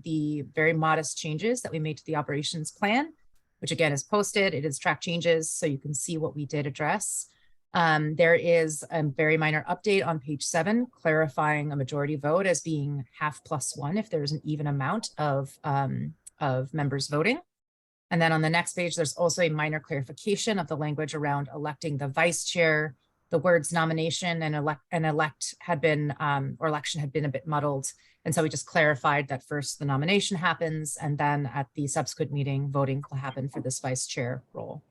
the very modest changes that we made to the operations plan, which again is posted, it is track changes, so you can see what we did address. There is a very minor update on page 7, clarifying a majority vote as being half plus 1 if there's an even amount of members voting. And then on the next page, there's also a minor clarification of the language around electing the vice chair. The words nomination and elect had been, or election had been a bit muddled. And so we just clarified that first the nomination happens, and then at the subsequent meeting, voting will happen for this vice chair role.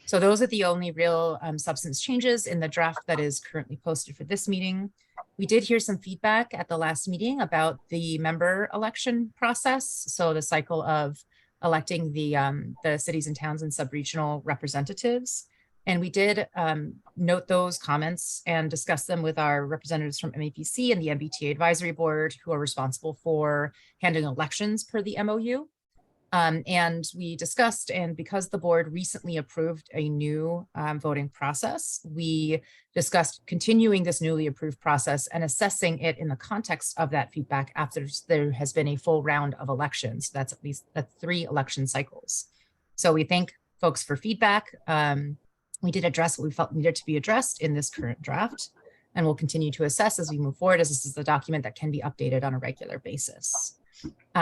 So those are the only real substance changes in the draft that is currently posted for this meeting. We did hear some feedback at the last meeting about the member election process. So the cycle of electing the cities and towns and sub-regional representatives. And we did note those comments and discuss them with our representatives from MAPC and the MBTA Advisory Board, who are responsible for handling elections per the MOU. And we discussed, and because the board recently approved a new voting process, we discussed continuing this newly approved process and assessing it in the context of that feedback after there has been a full round of elections. That's at least 3 election cycles. So we thank folks for feedback. We did address what we felt needed to be addressed in this current draft, and we'll continue to assess as we move forward, as this is a document that can be updated on a regular basis.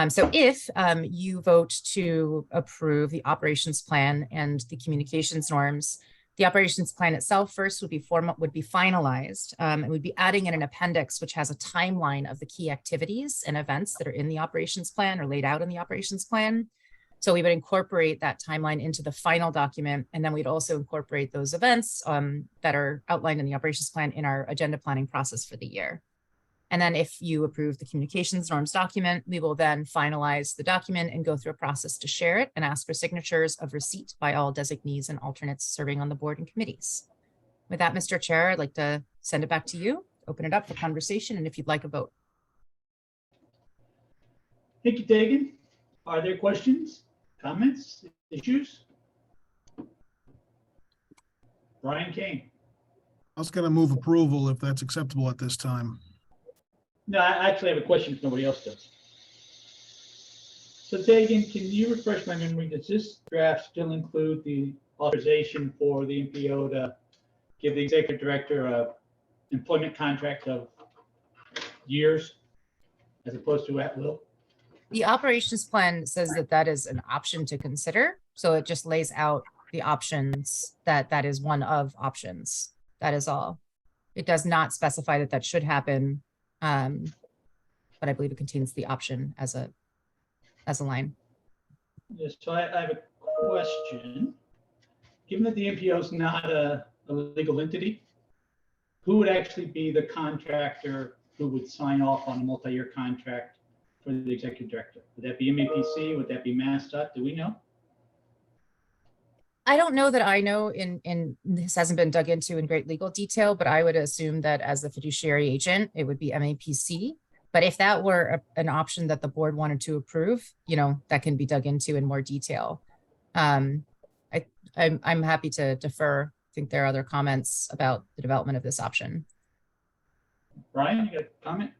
So if you vote to approve the operations plan and the communications norms, the operations plan itself first would be finalized, and we'd be adding in an appendix which has a timeline of the key activities and events that are in the operations plan or laid out in the operations plan. So we would incorporate that timeline into the final document, and then we'd also incorporate those events that are outlined in the operations plan in our agenda planning process for the year. And then if you approve the communications norms document, we will then finalize the document and go through a process to share it and ask for signatures of receipt by all designees and alternates serving on the board and committees. With that, Mr. Chair, I'd like to send it back to you, open it up for conversation, and if you'd like a vote. Thank you, Dagan. Are there questions, comments, issues? Brian Kane. I was going to move approval if that's acceptable at this time. No, I actually have a question if nobody else does. So Dagan, can you refresh my memory? Does this draft still include the authorization for the MPO to give the executive director a employment contract of years as opposed to at will? The operations plan says that that is an option to consider. So it just lays out the options that is one of options. That is all. It does not specify that that should happen. but I believe it contains the option as a line. Yes, so I have a question. Given that the MPO is not a legal entity, who would actually be the contractor who would sign off on a multi-year contract for the executive director? Would that be MAPC? Would that be MassDOT? Do we know? I don't know that I know in this hasn't been dug into in great legal detail, but I would assume that as the fiduciary agent, it would be MAPC. But if that were an option that the board wanted to approve, that can be dug into in more detail. I'm happy to defer. I think there are other comments about the development of this option. Brian, you got a comment?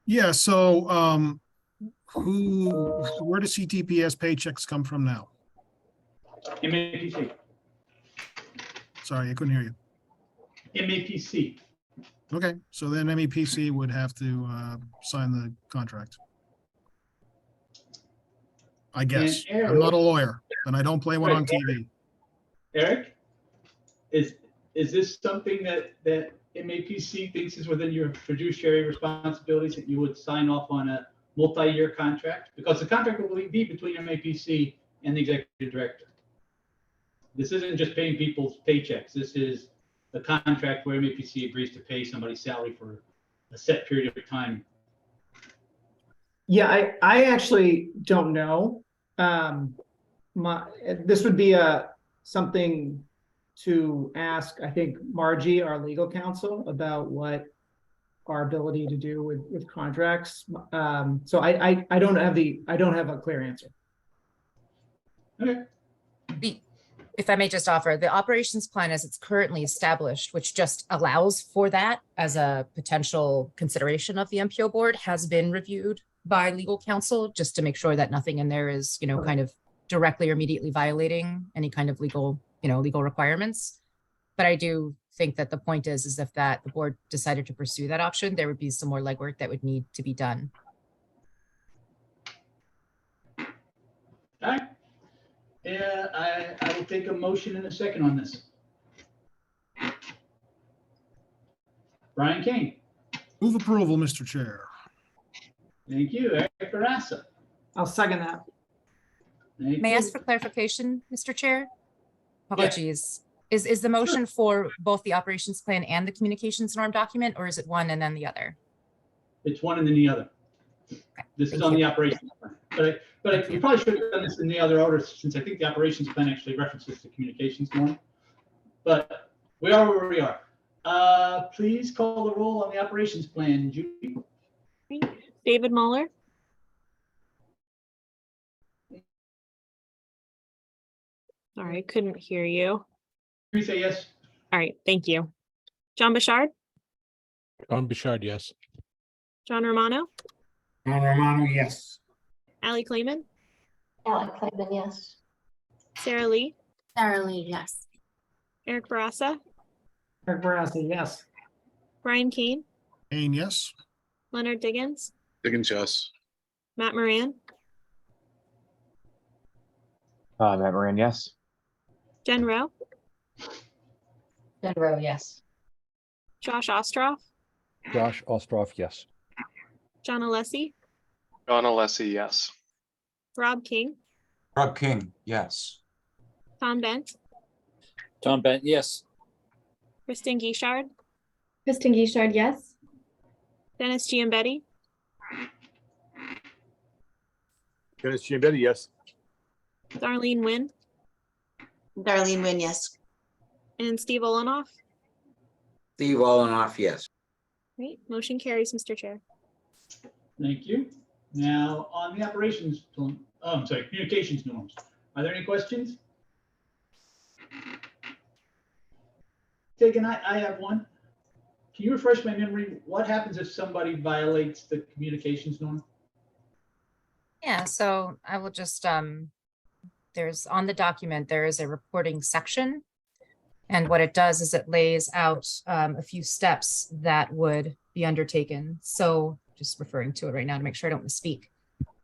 Yeah, so where do CTPS paychecks come from now? MAPC. Sorry, I couldn't hear you. MAPC. Okay, so then MEPC would have to sign the contract. I guess. Eric, I'm not a lawyer, and I don't play one on TV. Eric, is this something that MAPC thinks is within your fiduciary responsibilities, that you would sign off on a multi-year contract? Because the contract will be between MAPC and the executive director. This isn't just paying people's paychecks. This is the contract where MAPC agrees to pay somebody's salary for a set period of time. Yeah, I actually don't know. This would be something to ask, I think, Margie, our legal counsel, about what our ability to do with contracts. So I don't have a clear answer. Okay. If I may just offer, the operations plan as it's currently established, which just allows for that as a potential consideration of the MPO board, has been reviewed by legal counsel just to make sure that nothing in there is, kind of directly or immediately violating any kind of legal requirements. But I do think that the point is if the board decided to pursue that option, there would be some more legwork that would need to be done. All right. Yeah, I will take a motion in a second on this. Brian King. Move approval, Mr. Chair. Thank you. Eric Barassa. I'll second that. May I ask for clarification, Mr. Chair? Apologies. Yeah. Is the motion for both the operations plan and the communications norm document, or is it one and then the other? It's one and then the other. Okay. This is on the operations plan. But you probably should have done this in the other order, since I think the operations plan actually references the communications norm. But we are where we are. Please call the roll on the operations plan, Judy. David Muller. Sorry, I couldn't hear you. Please say yes. All right, thank you. John Bouchard. John Bouchard, yes. John Romano. John Romano, yes. Allie Clayman. Allie Clayman, yes. Sarah Lee. Sarah Lee, yes. Eric Barassa. Eric Barassa, yes. Brian Kane. Kane, yes. Leonard Diggins. Diggins, yes. Matt Moran. Matt Moran, yes. Jen Rowe. Jen Rowe, yes. Josh Ostroff. Josh Ostroff, yes. John Alessi. John Alessi, yes. Rob King. Rob King, yes. Tom Bent. Tom Bent, yes. Kristen Guichard. Kristen Guichard, yes. Dennis Giambetti. Dennis Giambetti, yes. Darlene Wynn. Darlene Wynn, yes. And Steve Olenoff. Steve Olenoff, yes. Great, motion carries, Mr. Chair. Thank you. Now, on the operations, communications norms. Are there any questions? Tegan, I have one. Can you refresh my memory? What happens if somebody violates the communications norm? Yeah, so I will just, there's on the document, there is a reporting section. And what it does is it lays out a few steps that would be undertaken. So just referring to it right now to make sure I don't misspeak.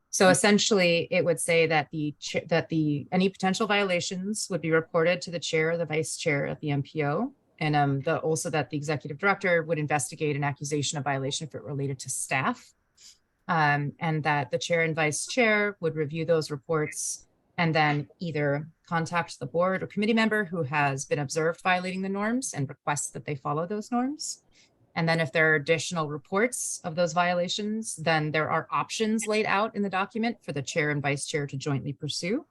So essentially, it would say that any potential violations would be reported to the chair or the vice chair of the MPO. And also that the executive director would investigate an accusation of violation if it related to staff. And that the chair and vice chair would review those reports and then either contact the board or committee member who has been observed violating the norms and request that they follow those norms. And then if there are additional reports of those violations, then there are options laid out in the document for the chair and vice chair to jointly pursue.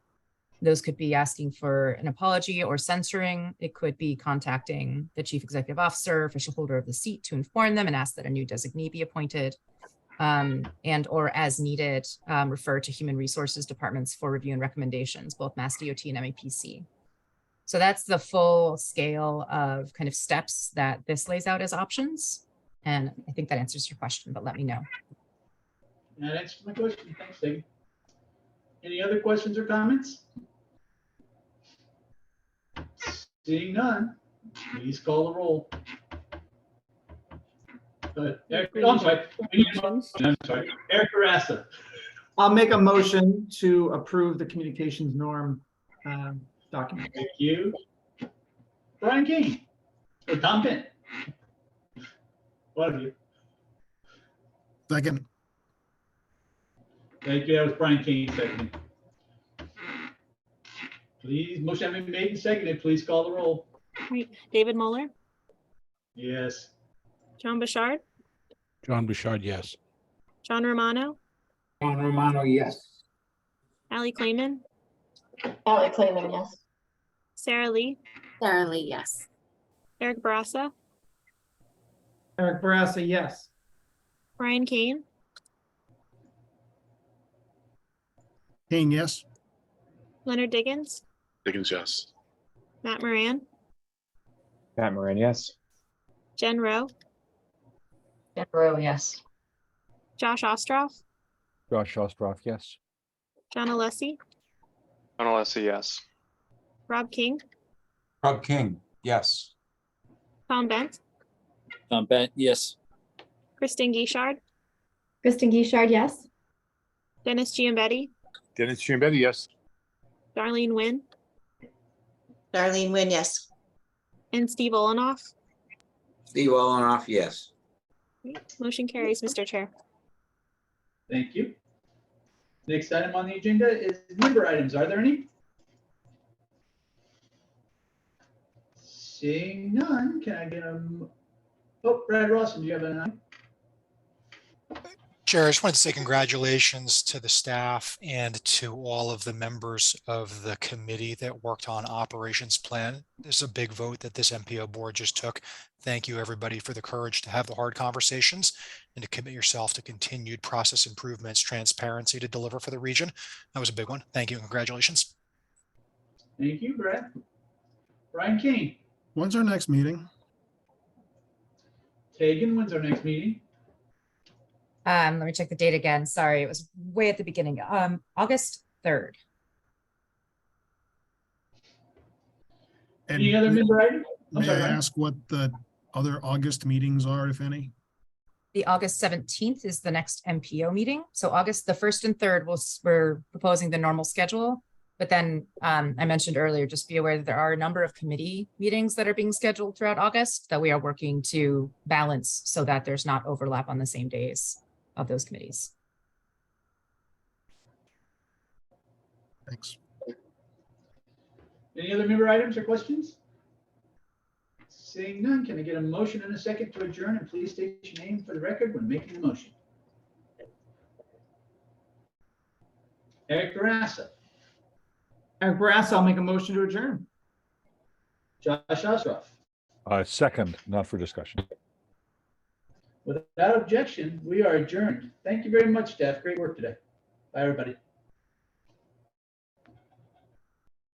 Those could be asking for an apology or censoring. It could be contacting the chief executive officer, official holder of the seat, to inform them and ask that a new designee be appointed. And or as needed, refer to human resources departments for review and recommendations, both Mass DOT and MAPC. So that's the full scale of kind of steps that this lays out as options. And I think that answers your question, but let me know. That answers my question. Thanks, David. Any other questions or comments? Seeing none, please call the roll. Eric, I'm sorry. I'm sorry. Eric Carassa. I'll make a motion to approve the communications norm document. Thank you. Brian King. Or Tom Bent. One of you. Second. Thank you. That was Brian King seconding. Please, motion having been made and seconded, please call the roll. Right. David Muller, Yes. John Bouchard, John Bouchard, yes. John Romano, John Romano, yes. Allie Clayman, Allie Clayman, yes. Sarah Lee, Sarah Lee, yes. Eric Barassa, Eric Barassa, yes. Brian Kane, Kane, yes. Leonard Diggins, Diggins, yes. Matt Moran, Matt Moran, yes. Jen Rowe, Jen Rowe, yes. Josh Ostroff, Josh Ostrov, yes. John Alessi, John Alessi, yes. Rob King, Rob King, yes. Tom Bent, Tom Bent, yes. Kristen Guichard, Kristen Guichard, yes. Dennis Giambetti, Dennis Giambetti, yes. Darlene Wynn, Darlene Wynn, yes. and Steve Olenoff. Steve Olenoff, yes. Motion carries, Mr. Chair. Thank you. Next item on the agenda is member items. Are there any? Seeing none, can I get them? Oh, Brad Rawson, do you have an item? Chair, I just wanted to say congratulations to the staff and to all of the members of the committee that worked on operations plan. This is a big vote that this MPO board just took. Thank you, everybody, for the courage to have the hard conversations and to commit yourself to continued process improvements, transparency to deliver for the region. That was a big one. Thank you and congratulations. Thank you, Brad. Brian King. When's our next meeting? Kagan, when's our next meeting? Let me check the date again. Sorry, it was way at the beginning. August 3rd. And Any other member items? may I ask what the other August meetings are, if any? The August 17th is the next MPO meeting. So August the 1st and 3rd, we're proposing the normal schedule. But then I mentioned earlier, just be aware that there are a number of committee meetings that are being scheduled throughout August that we are working to balance so that there's not overlap on the same days of those committees. Thanks. Any other member items or questions? Seeing none, can I get a motion and a second to adjourn, and please state your name for the record when making the motion. Eric Barassa. Eric Barassa, I'll make a motion to adjourn. Josh Ostroff. Second, not for discussion. Without objection, we are adjourned. Thank you very much, staff. Great work today. Bye, everybody.